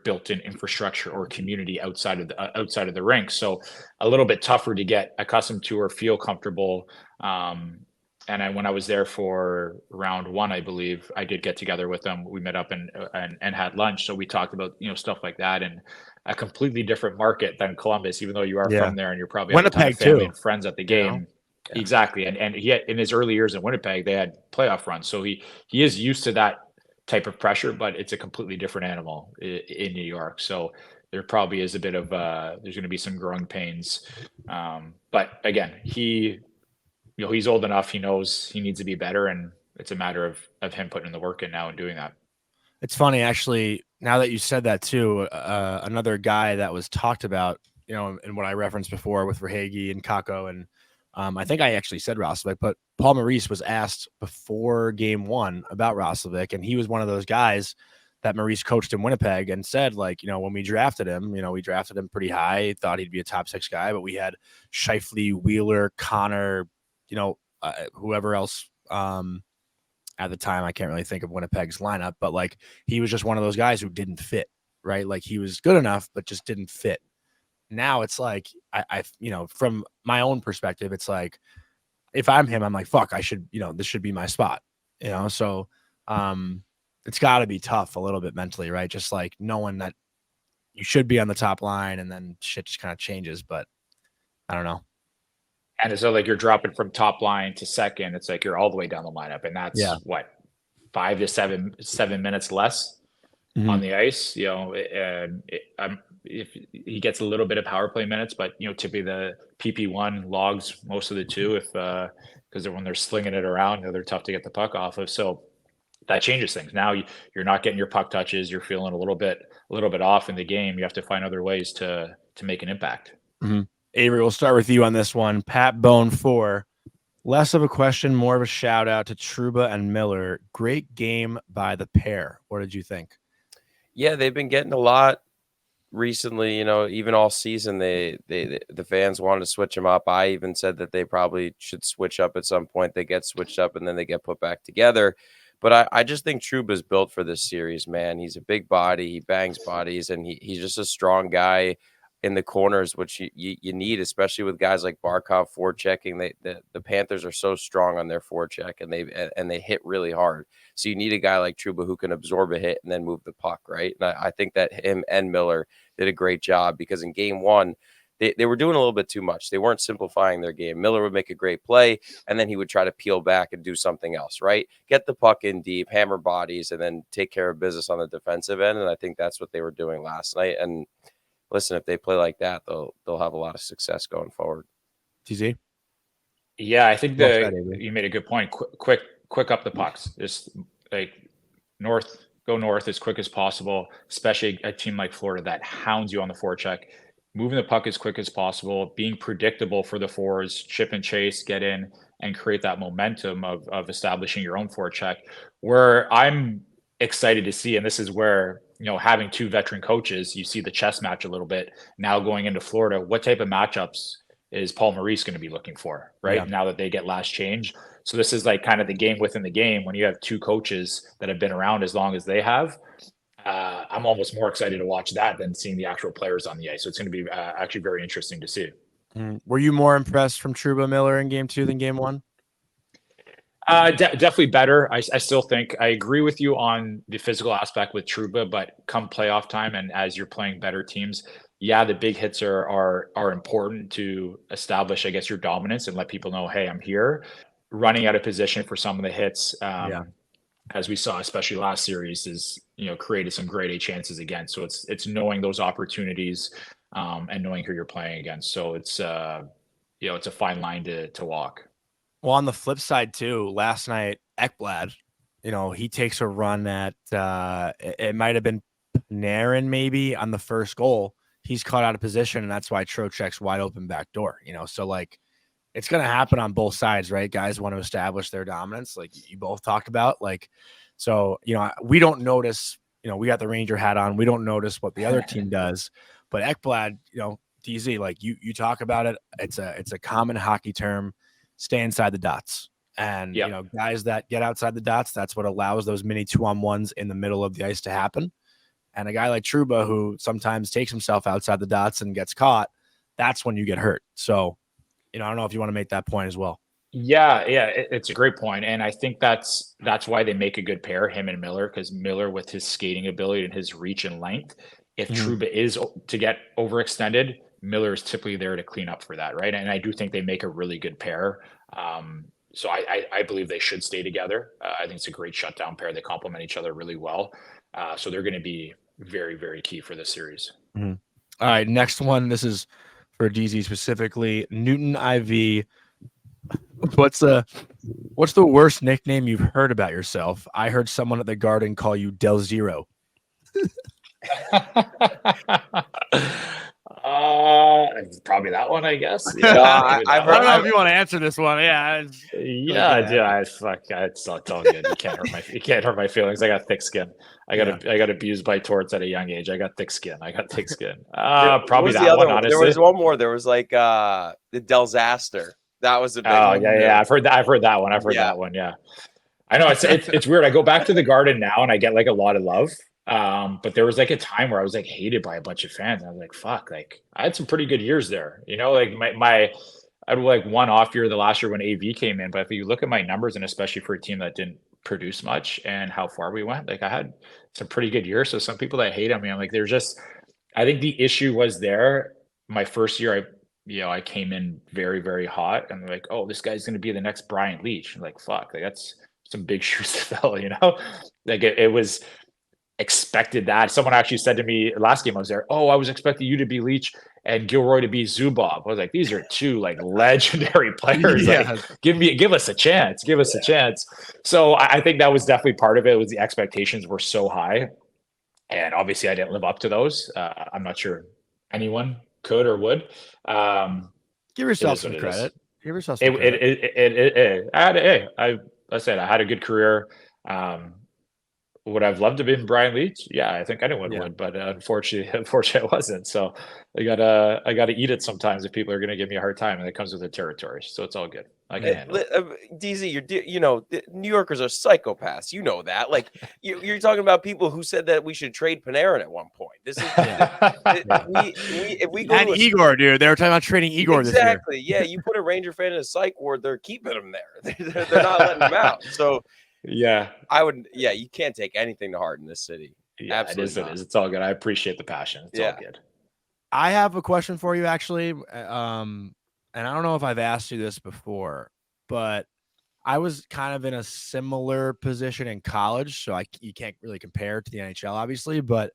built-in infrastructure or community outside of the rink. So a little bit tougher to get accustomed to or feel comfortable. And when I was there for round 1, I believe I did get together with them. We met up and had lunch. So we talked about stuff like that, and a completely different market than Columbus, even though you are from there and you're probably Winnipeg family and friends at the game. Yeah. Exactly. And he had, in his early years in Winnipeg, they had playoff runs. So he is used to that type of pressure, but it's a completely different animal in New York. So there probably is a bit of there's going to be some growing pains. But again, he's old enough. He knows he needs to be better, and it's a matter of him putting in the work in now and doing that. It's funny, actually, now that you said that too, another guy that was talked about, and what I referenced before with Verhaeghe and Kakko, and I think I actually said Roslovic, but Paul Maurice was asked before game 1 about Roslovic, and he was one of those guys that Maurice coached in Winnipeg and said, like, when we drafted him, we drafted him pretty high, thought he'd be a top 6 guy, but we had Scheifele, Wheeler, Connor, whoever else at the time. I can't really think of Winnipeg's lineup, but like he was just one of those guys who didn't fit, right? Like he was good enough, but just didn't fit. Now it's like, I from my own perspective, it's like, if I'm him, I'm like, fuck, I should, this should be my spot, so it's got to be tough a little bit mentally, right? Just like knowing that you should be on the top line and then shit just kind of changes, but I don't know. And so like you're dropping from top line to second, it's like you're all the way down the lineup, and that's what, 5 to 7 minutes less on the ice, if he gets a little bit of power play minutes, but typically the PP1 logs most of the 2 because when they're slinging it around, they're tough to get the puck off of. So that changes things. Now you're not getting your puck touches. You're feeling a little bit off in the game. You have to find other ways to make an impact. Mm-hmm. Avery, we'll start with you on this one. Pat Bone 4, less of a question, more of a shout out to Trouba and Miller. Great game by the pair. What did you think? Yeah, they've been getting a lot recently, even all season. The fans wanted to switch them up. I even said that they probably should switch up at some point. They get switched up and then they get put back together. But I just think Trouba's built for this series, man. He's a big body. He bangs bodies, and he's just a strong guy in the corners, which you need, especially with guys like Barkov forechecking. The Panthers are so strong on their forecheck, and they hit really hard. So you need a guy like Trouba who can absorb a hit and then move the puck, right? And I think that him and Miller did a great job, because in game one, they were doing a little bit too much. They weren't simplifying their game. Miller would make a great play, and then he would try to peel back and do something else, right? Get the puck in deep, hammer bodies, and then take care of business on the defensive end. And I think that's what they were doing last night. And listen, if they play like that, they'll have a lot of success going forward. TZ? Yeah, I think you made a good point. Quick up the pucks. Just like go north as quick as possible, especially a team like Florida that hounds you on the forecheck. Moving the puck as quick as possible, being predictable for the forwards, chip and chase, get in and create that momentum of establishing your own forecheck. Where I'm excited to see, and this is where, having two veteran coaches, you see the chess match a little bit now going into Florida. What type of matchups is Paul Maurice going to be looking for, right? Yeah. Now that they get last change. So this is like kind of the game within the game when you have two coaches that have been around as long as they have. I'm almost more excited to watch that than seeing the actual players on the ice. So it's going to be actually very interesting to see. Were you more impressed from Trouba Miller in game 2 than game 1? Definitely better. I still think I agree with you on the physical aspect with Trouba, but come playoff time and as you're playing better teams, the big hits are important to establish, I guess, your dominance and let people know, hey, I'm here. Running out of position for some of the hits, as we saw, especially last series, is created some grade A chances again. So it's knowing those opportunities and knowing who you're playing against. So it's it's a fine line to walk. Well, on the flip side too, last night Ekblad, he takes a run at it might have been Panarin maybe on the first goal. He's caught out of position, and that's why Trocheck's wide open back door. So like it's going to happen on both sides, right? Guys want to establish their dominance, like you both talked about. Like, so we don't notice. We got the Ranger hat on. We don't notice what the other team does, but Ekblad, DZ, like you talk about it. It's a common hockey term. Stay inside the dots. And, guys that get outside the dots, that's what allows those mini 2-on-1s in the middle of the ice to happen. And a guy like Trouba, who sometimes takes himself outside the dots and gets caught, that's when you get hurt. So, I don't know if you want to make that point as well. Yeah, it's a great point. And I think that's why they make a good pair, him and Miller, because Miller with his skating ability and his reach and length, if Trouba is to get overextended, Miller is typically there to clean up for that, right? And I do think they make a really good pair. So I believe they should stay together. I think it's a great shutdown pair. They complement each other really well. So they're going to be very, very key for this series. All right, next one. This is for DZ specifically. Newton IV. What's the worst nickname you've heard about yourself? I heard someone at the Garden call you Del Zero. Probably that one, I guess. I don't know if you want to answer this one. I do. It's all good. You can't hurt my feelings. I got thick skin. I got abused by Torts at a young age. I got thick skin. Probably that one. Honestly, there was one more. There was like the Delzaster. That was a big one. Yeah. I've heard that one. That one. Yeah. I know it's weird. I go back to the Garden now and I get like a lot of love. But there was like a time where I was like hated by a bunch of fans. I was like, fuck, like I had some pretty good years there. Like I had like one off year the last year when AV came in. But if you look at my numbers, and especially for a team that didn't produce much and how far we went, like I had some pretty good years. So some people that hate on me, I'm like, I think the issue was there. My first year, I came in very, very hot and like, oh, this guy's going to be the next Brian Leach. I'm like, fuck, like that's some big shoes to fill, like it was expected that. Someone actually said to me last game I was there, oh, I was expecting you to be Leach and Gilroy to be Zubov. I was like, these are two like legendary players. Like, give us a chance. So I think that was definitely part of it. Was the expectations were so high. And obviously I didn't live up to those. I'm not sure anyone could or would. Give yourself some credit. Give yourself some credit. I said I had a good career. Would I've loved to be Brian Leach? Yeah, I think anyone would, but unfortunately it wasn't. So I gotta eat it sometimes if people are gonna give me a hard time, and it comes with the territory. So it's all good. I can handle it. DZ, New Yorkers are psychopaths. You know that. Like you're talking about people who said that we should trade Panarin at one point. This is if we go and Igor, dude, they were talking about trading Igor this year. Exactly. Yeah, you put a Ranger fan in a psych ward, they're keeping him there. They're not letting him out. So yeah, you can't take anything to heart in this city. Yeah, absolutely. It is. It's all good. I appreciate the passion. It's all good. I have a question for you, actually. And I don't know if I've asked you this before, but I was kind of in a similar position in college, so you can't really compare it to the NHL, obviously. But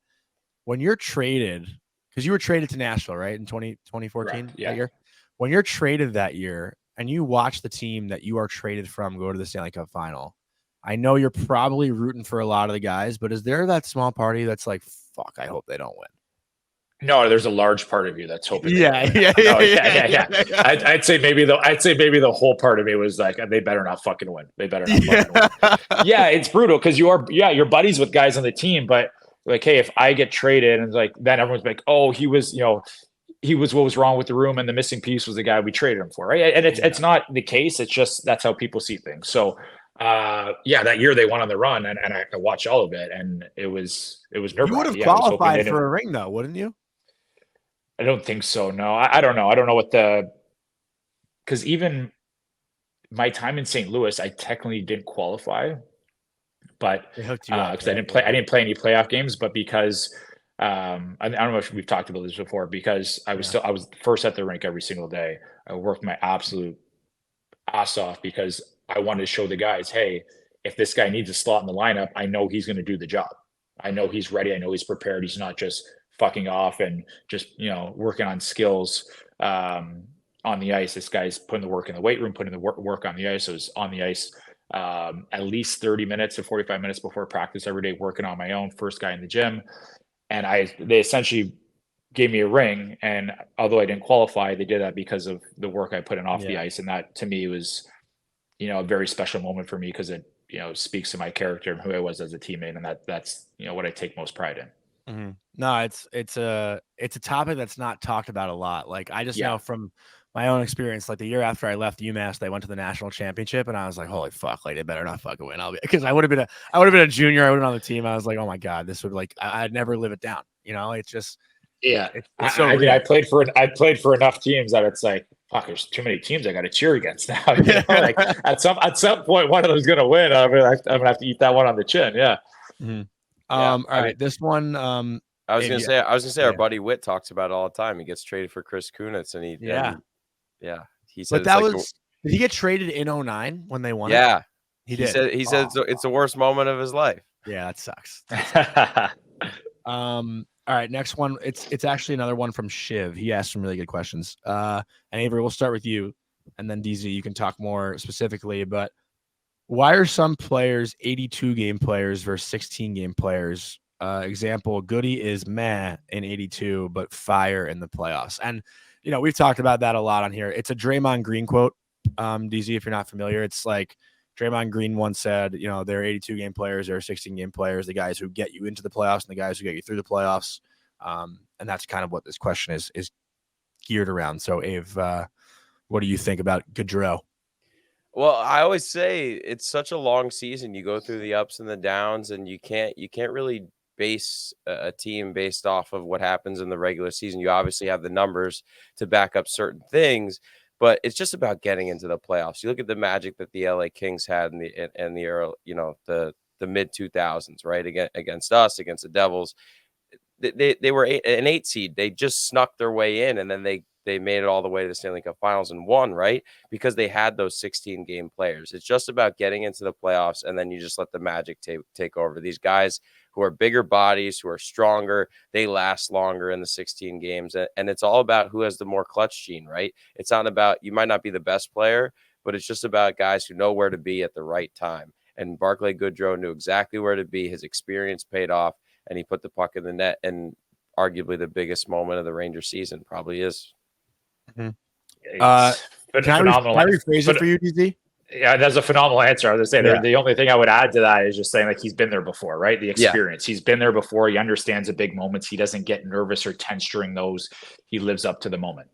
when you're traded, because you were traded to Nashville, right, in 2014 that year? When you're traded that year and you watch the team that you are traded from go to the Stanley Cup final, I know you're probably rooting for a lot of the guys, but is there that small party that's like, fuck, I hope they don't win? No, there's a large part of you that's hoping. Yeah. I'd say maybe the whole part of me was like, they better not fucking win. They better not fucking win. Yeah, it's brutal because you're buddies with guys on the team, but like, hey, if I get traded and like, then everyone's like, oh, he was what was wrong with the room, and the missing piece was the guy we traded him for, right? And it's not the case. It's just that's how people see things. So, that year they went on the run, and I watched all of it, and it was nerve-wracking. You would have qualified for a ring, though, wouldn't you? I don't think so. No, I don't know. I don't know because even my time in St. Louis, I technically didn't qualify, but because I didn't play any playoff games, but because I don't know if we've talked about this before, because I was first at the rink every single day. I worked my absolute ass off because I wanted to show the guys, hey, if this guy needs a slot in the lineup, I know he's going to do the job. I know he's ready. I know he's prepared. He's not just fucking off and just working on skills on the ice. This guy's putting the work in the weight room, putting the work on the ice. So I was on the ice at least 30 minutes to 45 minutes before practice every day, working on my own, first guy in the gym. And they essentially gave me a ring, and although I didn't qualify, they did that because of the work I put in off the ice. And that to me was a very special moment for me, because it speaks to my character and who I was as a teammate, and that's what I take most pride in. Mm-hmm. No, it's a topic that's not talked about a lot. Like, I just know from my own experience, like the year after I left UMass, they went to the national championship, and I was like, holy fuck, like they better not fucking win. Because I would have been a junior, I would have been on the team. I was like, oh my God, this would I'd never live it down. It's just it's so I played for enough teams that it's like, fuck, there's too many teams I got to cheer against now. Like at some point, one of them's gonna win. I'm gonna have to eat that one on the chin. Yeah. Mm-hmm. All right, this one. I was gonna say our buddy Witt talks about it all the time. He gets traded for Chris Kunitz, and he said. But that was. Did he get traded in 2009 when they won? Yeah, he did. He said it's the worst moment of his life. Yeah, that sucks. All right, next one. It's actually another one from Shiv. He asked some really good questions. And Avery, we'll start with you, and then DZ, you can talk more specifically. But why are some players 82 game players versus 16 game players? Example, Goody is meh in 82, but fire in the playoffs. And we've talked about that a lot on here. It's a Draymond Green quote. DZ, if you're not familiar, it's like Draymond Green once said, there are 82 game players, there are 16 game players, the guys who get you into the playoffs and the guys who get you through the playoffs. And that's kind of what this question is geared around. So, Ave, what do you think about Goodrow? Well, I always say it's such a long season. You go through the ups and the downs, and you can't really base a team based off of what happens in the regular season. You obviously have the numbers to back up certain things, but it's just about getting into the playoffs. You look at the magic that the LA Kings had in the early, the mid 2000s, right? Against us, against the Devils. They were an 8 seed. They just snuck their way in, and then they made it all the way to the Stanley Cup Finals and won, right? Because they had those 16 game players. It's just about getting into the playoffs, and then you just let the magic take over. These guys who are bigger bodies, who are stronger, they last longer in the 16 games. And it's all about who has the more clutch gene, right? It's not about, you might not be the best player, but it's just about guys who know where to be at the right time. And Barclay Goodrow knew exactly where to be. His experience paid off, and he put the puck in the net. And arguably the biggest moment of the Rangers season probably is. Mm-hmm. Can I rephrase it for you, DZ? Yeah, that's a phenomenal answer. I was going to say, the only thing I would add to that is just saying, like, he's been there before, right? The experience. Yeah. He's been there before. He understands the big moments. He doesn't get nervous or tense during those. He lives up to the moment.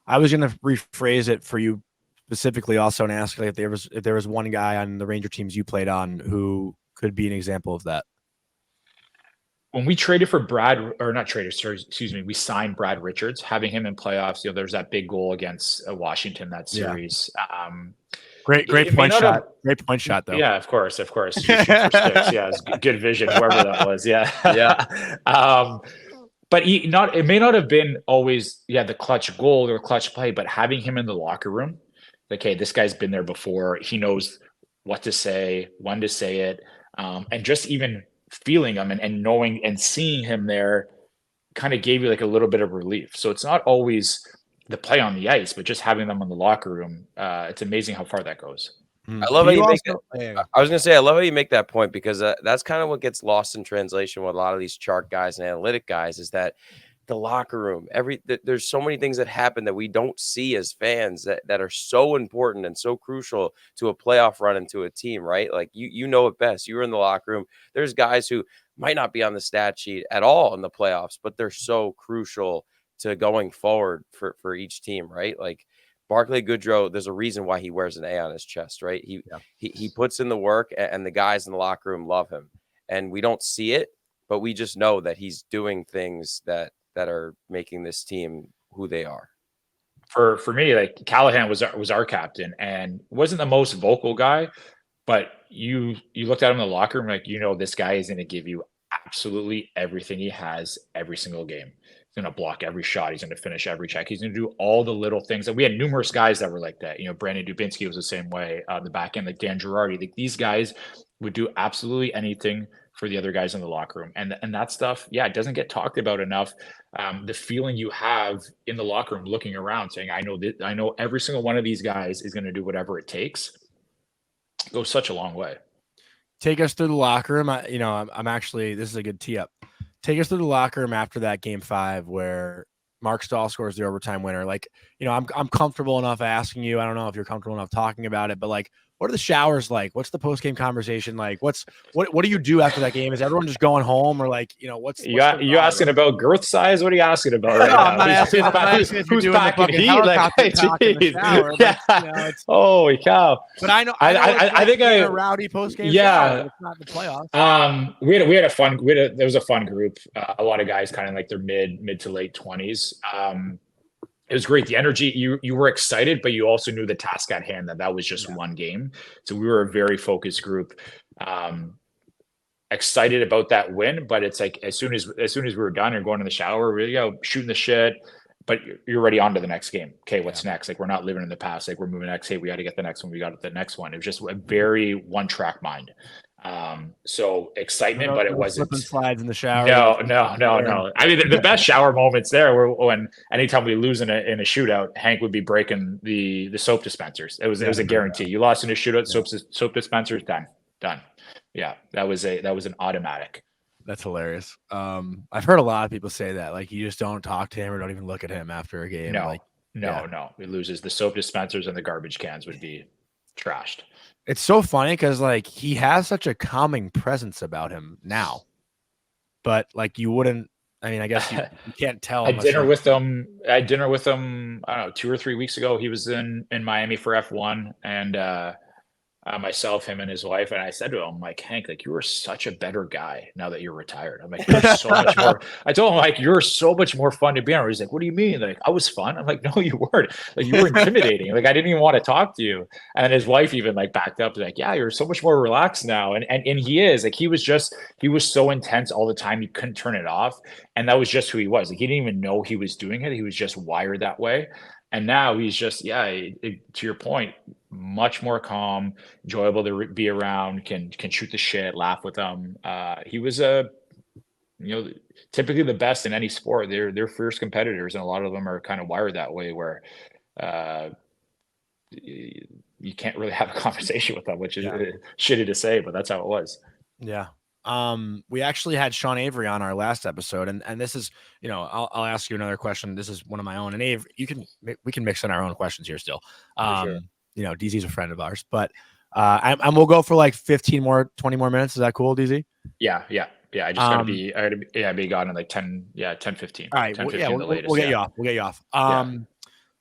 I was going to rephrase it for you specifically also and ask like if there was one guy on the Ranger teams you played on who could be an example of that. When we traded for we signed Brad Richards, having him in playoffs. There's that big goal against Washington that series. Great point shot. Great point shot, though. Yeah, of course. You shoot for six. Yeah, it's good vision, whoever that was. Yeah. But it may not have been always the clutch goal or clutch play, but having him in the locker room, like, hey, this guy's been there before. He knows what to say, when to say it, and just even feeling him and knowing and seeing him there kind of gave you like a little bit of relief. So it's not always the play on the ice, but just having them in the locker room. It's amazing how far that goes. I love how you make that. I was going to say, I love how you make that point, because that's kind of what gets lost in translation with a lot of these chart guys and analytic guys, is that the locker room, there's so many things that happen that we don't see as fans that are so important and so crucial to a playoff run and to a team, right? Like you know it best. You were in the locker room. There's guys who might not be on the stat sheet at all in the playoffs, but they're so crucial to going forward for each team, right? Like Barclay Goodrow, there's a reason why he wears an A on his chest, right? He puts in the work, and the guys in the locker room love him. And we don't see it, but we just know that he's doing things that are making this team who they are. For me, like Callahan was our captain and wasn't the most vocal guy, but you looked at him in the locker room like, this guy is going to give you absolutely everything he has every single game. He's going to block every shot. He's going to finish every check. He's going to do all the little things. And we had numerous guys that were like that. Brandon Dubinsky was the same way. The back end, like Dan Girardi, like these guys would do absolutely anything for the other guys in the locker room. And that stuff, it doesn't get talked about enough. The feeling you have in the locker room, looking around saying, I know every single one of these guys is going to do whatever it takes, goes such a long way. Take us through the locker room. I'm actually, this is a good tee up. Take us through the locker room after that game 5 where Mark Stahl scores the overtime winner. Like, I'm comfortable enough asking you. I don't know if you're comfortable enough talking about it, but like, what are the showers like? What's the post-game conversation like? What do you do after that game? Is everyone just going home, or like, what's you asking about girth size? What are you asking about? No, I'm not asking who's packing heat. Like, hey, shower, but, holy cow! But I know. I think a rowdy post-game. Yeah, it's not the playoffs. There was a fun group. A lot of guys kind of like their mid to late 20s. It was great. The energy, you were excited, but you also knew the task at hand, that was just one game. So we were a very focused group, excited about that win. But it's like, as soon as we were done and going in the shower, we're shooting the shit, but you're ready on to the next game. Okay, what's next? Like, we're not living in the past. Like, we're moving next. Hey, we got to get the next one. We got the next one. It was just a very one track mind. So excitement, but it wasn't slides in the shower. No. I mean, the best shower moments there were when anytime we lose in a shootout, Hank would be breaking the soap dispensers. It was a guarantee. You lost in a shootout, soap dispensers, done. Yeah, that was an automatic. That's hilarious. I've heard a lot of people say that, like, you just don't talk to him or don't even look at him after a game. No. He loses. The soap dispensers and the garbage cans would be trashed. It's so funny because, like, he has such a calming presence about him now, but like, you wouldn't. I mean, I guess you can't tell. I had dinner with him. I don't know, 2 or 3 weeks ago. He was in Miami for F1, and myself, him, and his wife. And I said to him, like, Hank, like, you are such a better guy now that you're retired. I'm like, you're so much more. I told him, like, you're so much more fun to be around. He's like, what do you mean? Like, I was fun. I'm like, no, you weren't. Like, you were intimidating. Like, I didn't even want to talk to you. And his wife even like backed up, like, yeah, you're so much more relaxed now. And he is. Like, he was so intense all the time. He couldn't turn it off. And that was just who he was. Like, he didn't even know he was doing it. He was just wired that way. And now he's just, to your point, much more calm, enjoyable to be around, can shoot the shit, laugh with them. He was typically the best in any sport. They're fierce competitors, and a lot of them are kind of wired that way, where you can't really have a conversation with them, which is shitty to say, but that's how it was. Yeah. We actually had Sean Avery on our last episode, and this is, I'll ask you another question. This is one of my own, and Avery, we can mix in our own questions here still. Sure. DZ's a friend of ours, but and we'll go for like 20 more minutes. Is that cool, DZ? Yeah. I just gotta be gone in like 10, 15. All right. 10, 15 we'll get you off.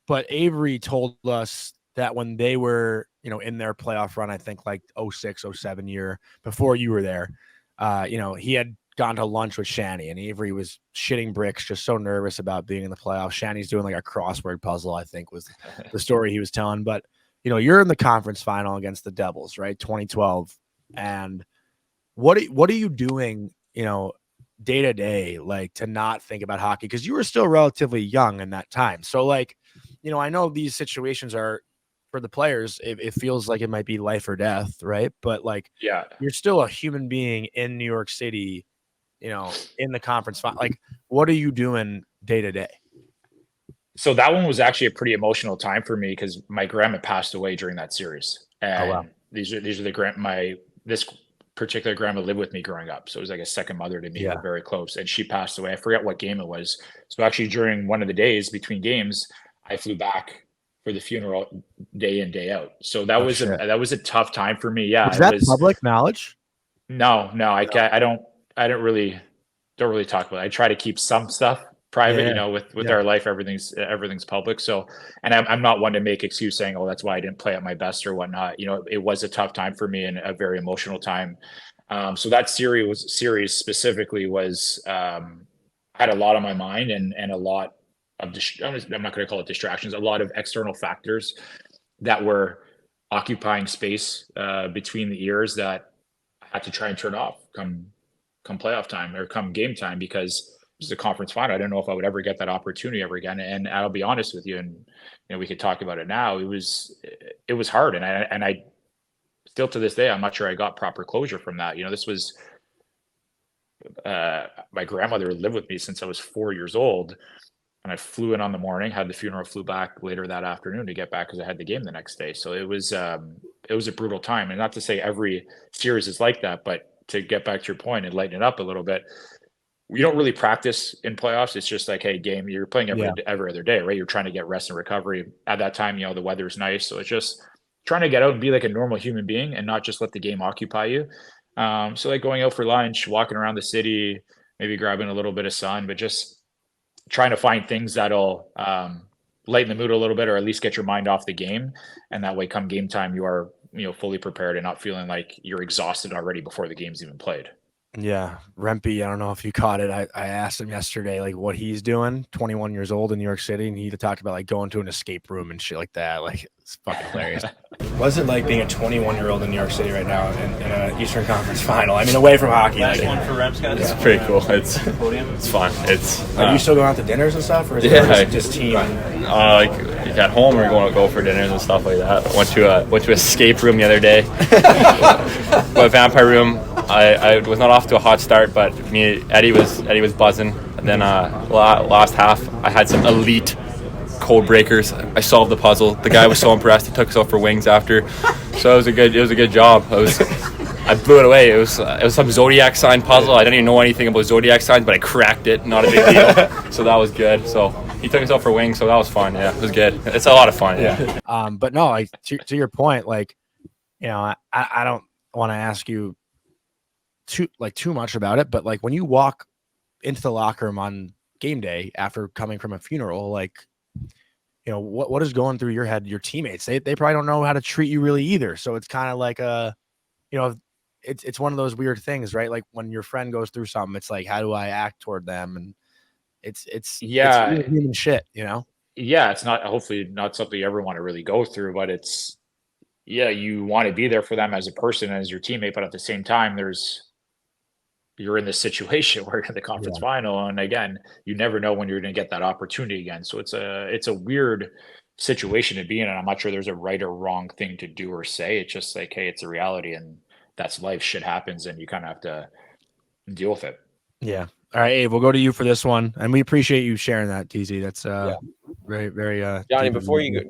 But Avery told us that when they were, in their playoff run, I think like 06, 07 year before you were there, he had gone to lunch with Shanny, and Avery was shitting bricks, just so nervous about being in the playoffs. Shanny's doing like a crossword puzzle, I think was the story he was telling. But, you're in the conference final against the Devils, right? 2012. And what are you doing, day to day, like to not think about hockey? Because you were still relatively young in that time. So like, I know these situations are, for the players, it feels like it might be life or death, right? But like, Yeah, you're still a human being in New York City, in the conference final. Like, what are you doing day to day? so that one was actually a pretty emotional time for me because my grandma passed away during that series, and wow. these are this particular grandma lived with me growing up, so it was like a second mother to me. Yeah. We're very close, and she passed away. I forget what game it was. So actually, during one of the days between games, I flew back for the funeral day in, day out. So that was a tough time for me. Yeah, Was that public knowledge? No, I don't really talk about it. I try to keep some stuff private, with our life, everything's public. So, and I'm not one to make excuse saying, oh, that's why I didn't play at my best or whatnot. It was a tough time for me and a very emotional time. So that series specifically was, had a lot on my mind and a lot of, I'm not going to call it distractions, a lot of external factors that were occupying space between the ears that I had to try and turn off come playoff time or come game time, because it was a conference final. I didn't know if I would ever get that opportunity ever again. And I'll be honest with you, and we could talk about it now. It was hard, and I still to this day I'm not sure I got proper closure from that. This was my grandmother lived with me since I was 4 years old, and I flew in on the morning, had the funeral, flew back later that afternoon to get back because I had the game the next day. So it was a brutal time, and not to say every series is like that, but to get back to your point and lighten it up a little bit, we don't really practice in playoffs. It's just like, hey, game, you're playing every other day, right? You're trying to get rest and recovery. At that time, the weather's nice, so it's just trying to get out and be like a normal human being and not just let the game occupy you. So like going out for lunch, walking around the city, maybe grabbing a little bit of sun, but just trying to find things that'll lighten the mood a little bit, or at least get your mind off the game. And that way, come game time, you are fully prepared and not feeling like you're exhausted already before the game's even played. Yeah. Rempe, I don't know if you caught it. I asked him yesterday, like what he's doing, 21 years old in New York City. And he talked about like going to an escape room and shit like that. Like it's fucking hilarious. What's it like being a 21-year-old in New York City right now in an Eastern Conference final? I mean, away from hockey. Last one for Remps, guys. It's pretty cool. It's fun. Are you still going out to dinners and stuff, or is it just team? Like at home, we're going to go for dinners and stuff like that. Went to escape room the other day. But Vampire Room, I was not off to a hot start, but Eddie was buzzing. And then last half, I had some elite code breakers. I solved the puzzle. The guy was so impressed. He took us out for wings after. So it was a good job. I blew it away. It was some zodiac sign puzzle. I didn't even know anything about zodiac signs, but I cracked it. Not a big deal. So that was good. So he took us out for wings. So that was fun. Yeah, it was good. It's a lot of fun. Yeah. But no, like to your point, like I don't want to ask you too much about it, but like when you walk into the locker room on game day after coming from a funeral, like what is going through your head? Your teammates, they probably don't know how to treat you really either. So it's kind of like it's one of those weird things, right? Like when your friend goes through something, it's like, how do I act toward them? And it's human shit, Yeah, it's not, hopefully not something you ever want to really go through, but it's, you want to be there for them as a person, as your teammate, but at the same time, you're in this situation where you're in the conference final, and again, you never know when you're going to get that opportunity again. So it's a weird situation to be in, and I'm not sure there's a right or wrong thing to do or say. It's just like, hey, it's a reality, and that's life. Shit happens, and you kind of have to deal with it. Yeah. All right, Abe, we'll go to you for this one, and we appreciate you sharing that, TZ. That's very, very. Johnny, before you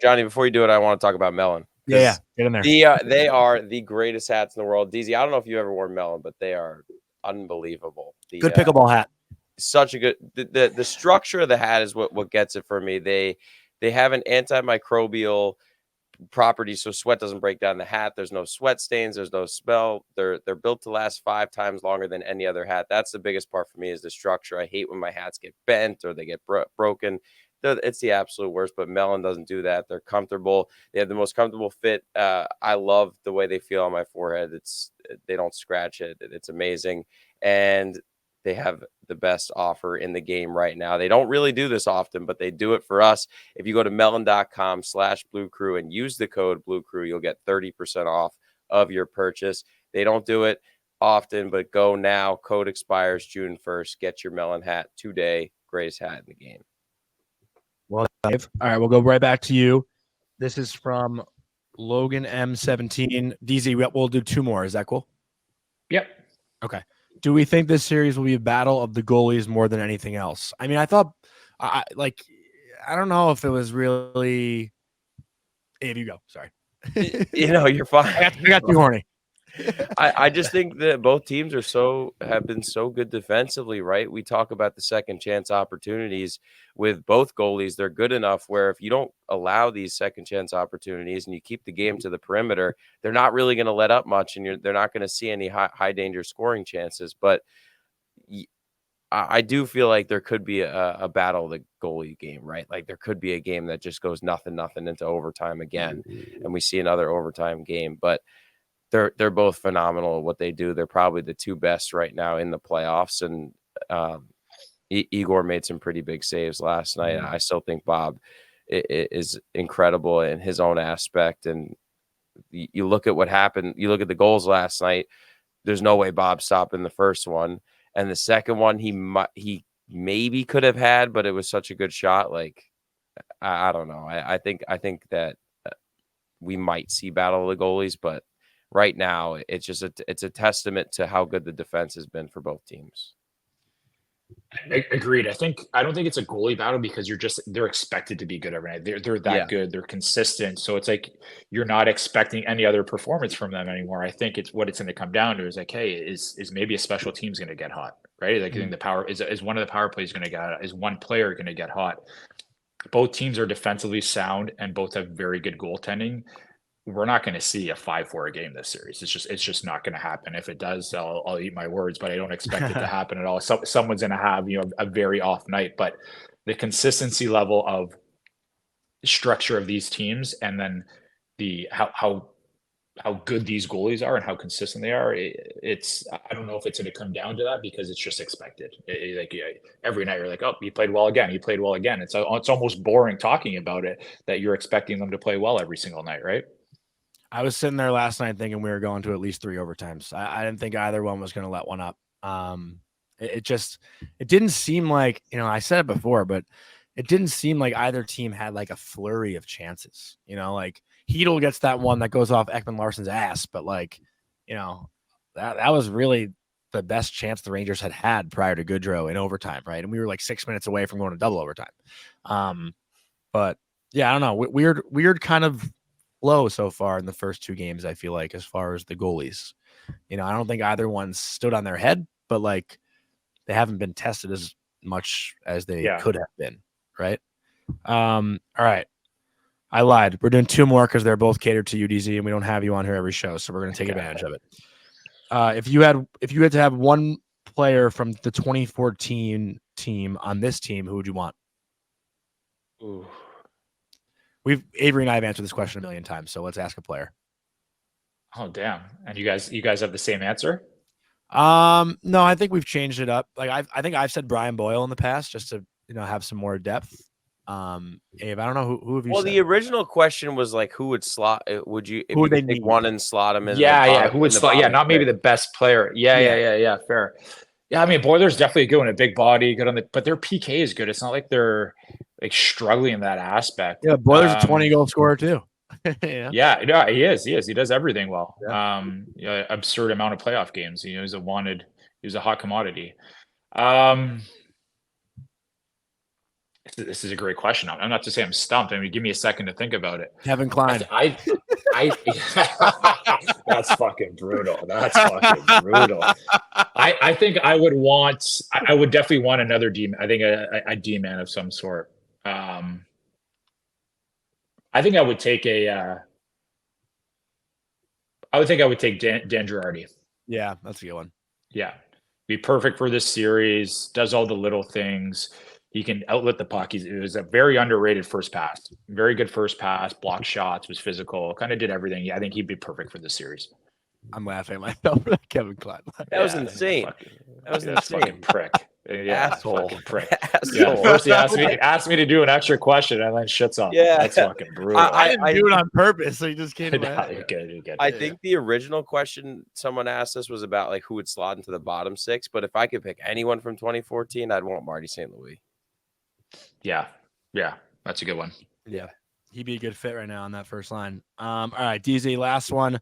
do it, I want to talk about Melon. Yeah, get in there. They are the greatest hats in the world. DZ, I don't know if you ever wore Melon, but they are unbelievable. Good pickleball hat. Such a good. The structure of the hat is what gets it for me. They have an antimicrobial property, so sweat doesn't break down the hat. There's no sweat stains. There's no smell. They're built to last 5 times longer than any other hat. That's the biggest part for me, is the structure. I hate when my hats get bent or they get broken. it's the absolute worst. But Melon doesn't do that. They're comfortable. They have the most comfortable fit. I love the way they feel on my forehead. They don't scratch it. It's amazing, and they have the best offer in the game right now. They don't really do this often, but they do it for us. If you go to melon.com/Blue Crew and use the code Blue Crew, you'll get 30% off of your purchase. They don't do it often, but go now. Code expires June 1st. Get your Melon hat today. Greatest hat in the game. Well, Dave. All right, we'll go right back to you. This is from Logan M17. DZ, we'll do 2 more. Is that cool? Yep. Okay. Do we think this series will be a battle of the goalies more than anything else? I mean, I thought, I don't know if it was really. Abe, you go. Sorry. You're fine. I got too horny. I just think that both teams have been so good defensively, right? We talk about the second chance opportunities with both goalies. They're good enough where if you don't allow these second chance opportunities and you keep the game to the perimeter, they're not really going to let up much, and they're not going to see any high danger scoring chances. But I do feel like there could be a battle of the goalie game, right? Like there could be a game that just goes nothing into overtime again, and we see another overtime game. But they're both phenomenal at what they do. They're probably the 2 best right now in the playoffs. And Igor made some pretty big saves last night. I still think Bob is incredible in his own aspect. And you look at what happened. You look at the goals last night. There's no way Bob stopped in the first one. And the second one, he maybe could have had, but it was such a good shot. Like, I don't know. I think that we might see battle of the goalies, but right now, it's just it's a testament to how good the defense has been for both teams. Agreed. I don't think it's a goalie battle because they're expected to be good every night. They're that good. They're consistent. So it's like you're not expecting any other performance from them anymore. I think it's going to come down to is like, hey, is maybe a special team's going to get hot, right? Like I think the power is one of the power plays going to get hot. Is one player going to get hot? Both teams are defensively sound and both have very good goaltending. We're not going to see a 5-4 game this series. It's just not going to happen. If it does, I'll eat my words, but I don't expect it to happen at all. Someone's going to have, a very off night, but the consistency level of structure of these teams and then how good these goalies are and how consistent they are. I don't know if it's going to come down to that because it's just expected. Every night you're like, oh, he played well again. He played well again. It's almost boring talking about it that you're expecting them to play well every single night, right? I was sitting there last night thinking we were going to at least 3 overtimes. I didn't think either one was going to let one up. It didn't seem like, I said it before, but it didn't seem like either team had like a flurry of chances. Like Hedl gets that one that goes off Ekman Larsson's ass, but that was really the best chance the Rangers had prior to Goodrow in overtime, right? And we were like 6 minutes away from going to double overtime. But yeah, I don't know. Weird kind of low so far in the first 2 games, I feel like, as far as the goalies. I don't think either one stood on their head, but like they haven't been tested as much as they could have been, right? All right. I lied. We're doing 2 more because they're both catered to UDZ, and we don't have you on here every show, so we're going to take advantage of it. If you had to have one player from the 2014 team on this team, who would you want? Ooh. Avery and I have answered this question a million times, so let's ask a player. Oh, damn. And you guys have the same answer? No, I think we've changed it up. Like I think I've said Brian Boyle in the past just to have some more depth. Abe, I don't know who have you said? The original question was like, who would slot? Would you if who would you they pick need? one and slot him in? Who would slot? Yeah, not maybe the best player. Yeah, fair. Yeah, I mean, Boiler's definitely good and a big body, good but their PK is good. It's not like they're like struggling in that aspect. Yeah, Boiler's a 20-goal scorer too. Yeah, he is. He does everything well. Yeah. Absurd amount of playoff games. He's a hot commodity. This is a great question. I'm not to say I'm stumped. I mean, give me a second to think about it. Kevin Klein. I that's fucking brutal. I think I would definitely want another D. I think a D man of some sort. I think I would take Dan Girardi. Yeah, that's a good one. Yeah. Be perfect for this series, does all the little things. He can outlet the puck. It was a very underrated first pass. Very good first pass, blocked shots, was physical, kind of did everything. Yeah, I think he'd be perfect for the series. I'm laughing at myself for that Kevin Klein. That was insane. That was insane. Fucking prick. Yeah, Asshole. fucking prick. Asshole. Yeah, first he asked me to do an extra question and then shits on me. Yeah. That's fucking brutal. I didn't do it on purpose, so you just came to my No, head. you're good, you're good. I think the original question someone asked us was about like who would slot into the bottom 6. But if I could pick anyone from 2014, I'd want Marty St. Louis. Yeah, that's a good one. Yeah, he'd be a good fit right now on that first line. All right, DZ, last one.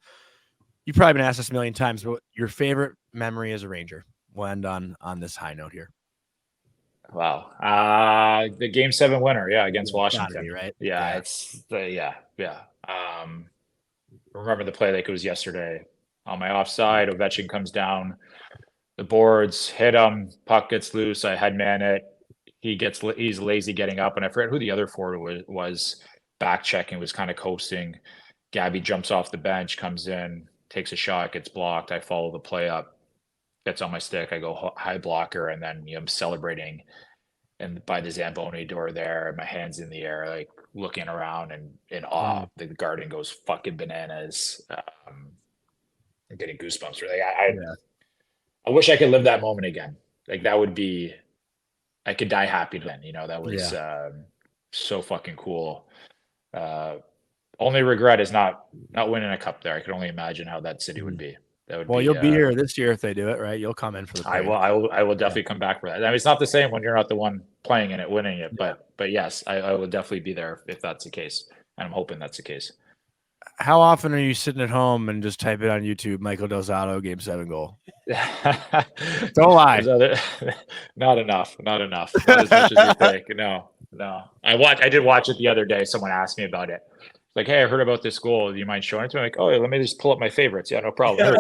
You've probably been asked this a million times, but your favorite memory as a Ranger? We'll end on this high note here. Wow. The Game 7 winner, against Washington. Gotta be, right? Yeah. Remember the play like it was yesterday. On my offside, Ovechkin comes down the boards, hit him, puck gets loose. I headman it. He's lazy getting up, and I forget who the other forward was back checking, was kind of coasting. Gabby jumps off the bench, comes in, takes a shot, gets blocked. I follow the play up, gets on my stick. I go high blocker, and then I'm celebrating and by the Zamboni door there, my hands in the air, like looking around and in awe. The garden goes fucking bananas. I'm getting goosebumps. Really, I wish I could live that moment again. Like that would be, I could die happy then. That was so fucking cool. Only regret is not winning a cup there. I could only imagine how that city would be. That would you'll be here this year if they do it, right? You'll come in for the parade. I will definitely come back for that. I mean, it's not the same when you're not the one playing in it, winning it, but yes, I will definitely be there if that's the case. And I'm hoping that's the case. How often are you sitting at home and just type it on YouTube, Michael Del Zotto, Game 7 goal? Don't lie. Not enough. Not as much as you think. No. I did watch it the other day. Someone asked me about it. Like, hey, I heard about this goal. Do you mind showing it to me? I'm like, oh, let me just pull up my favorites. Yeah, no problem.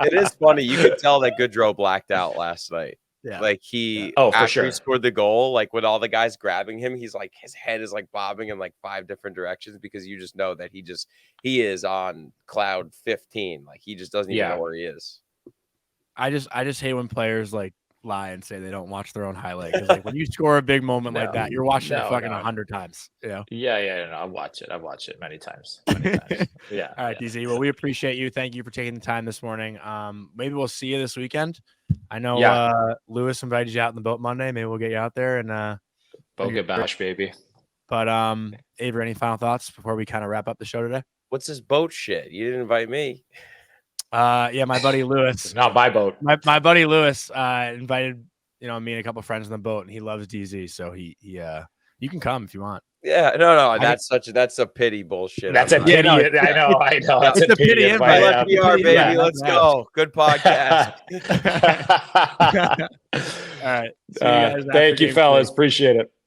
It is funny. You could tell that Goodrow blacked out last night. Yeah. Like he, after he scored the goal, like with all the guys grabbing him, he's like, his head is like bobbing in like 5 different directions because you just know that he is on cloud 15. Like he just doesn't even know where he is. I just hate when players like lie and say they don't watch their own highlight. Because like when you score a big moment like that, you're watching it fucking 100 times. No, I've watched it many times. Yeah. All right, DZ. Well, we appreciate you. Thank you for taking the time this morning. Maybe we'll see you this weekend. I know Lewis invited you out in the boat Monday. Maybe we'll get you out there and boat get bash, baby. But Avery, any final thoughts before we kind of wrap up the show today? What's this boat shit? You didn't invite me. My buddy Lewis. It's not my boat. My buddy Lewis invited me and a couple friends on the boat, and he loves DZ, so he you can come if you want. Yeah, no, that's a pity bullshit. That's a pity. I know. That's a pity invite. Baby. Let's go. Good podcast. All right. Thank you, fellas. Appreciate it.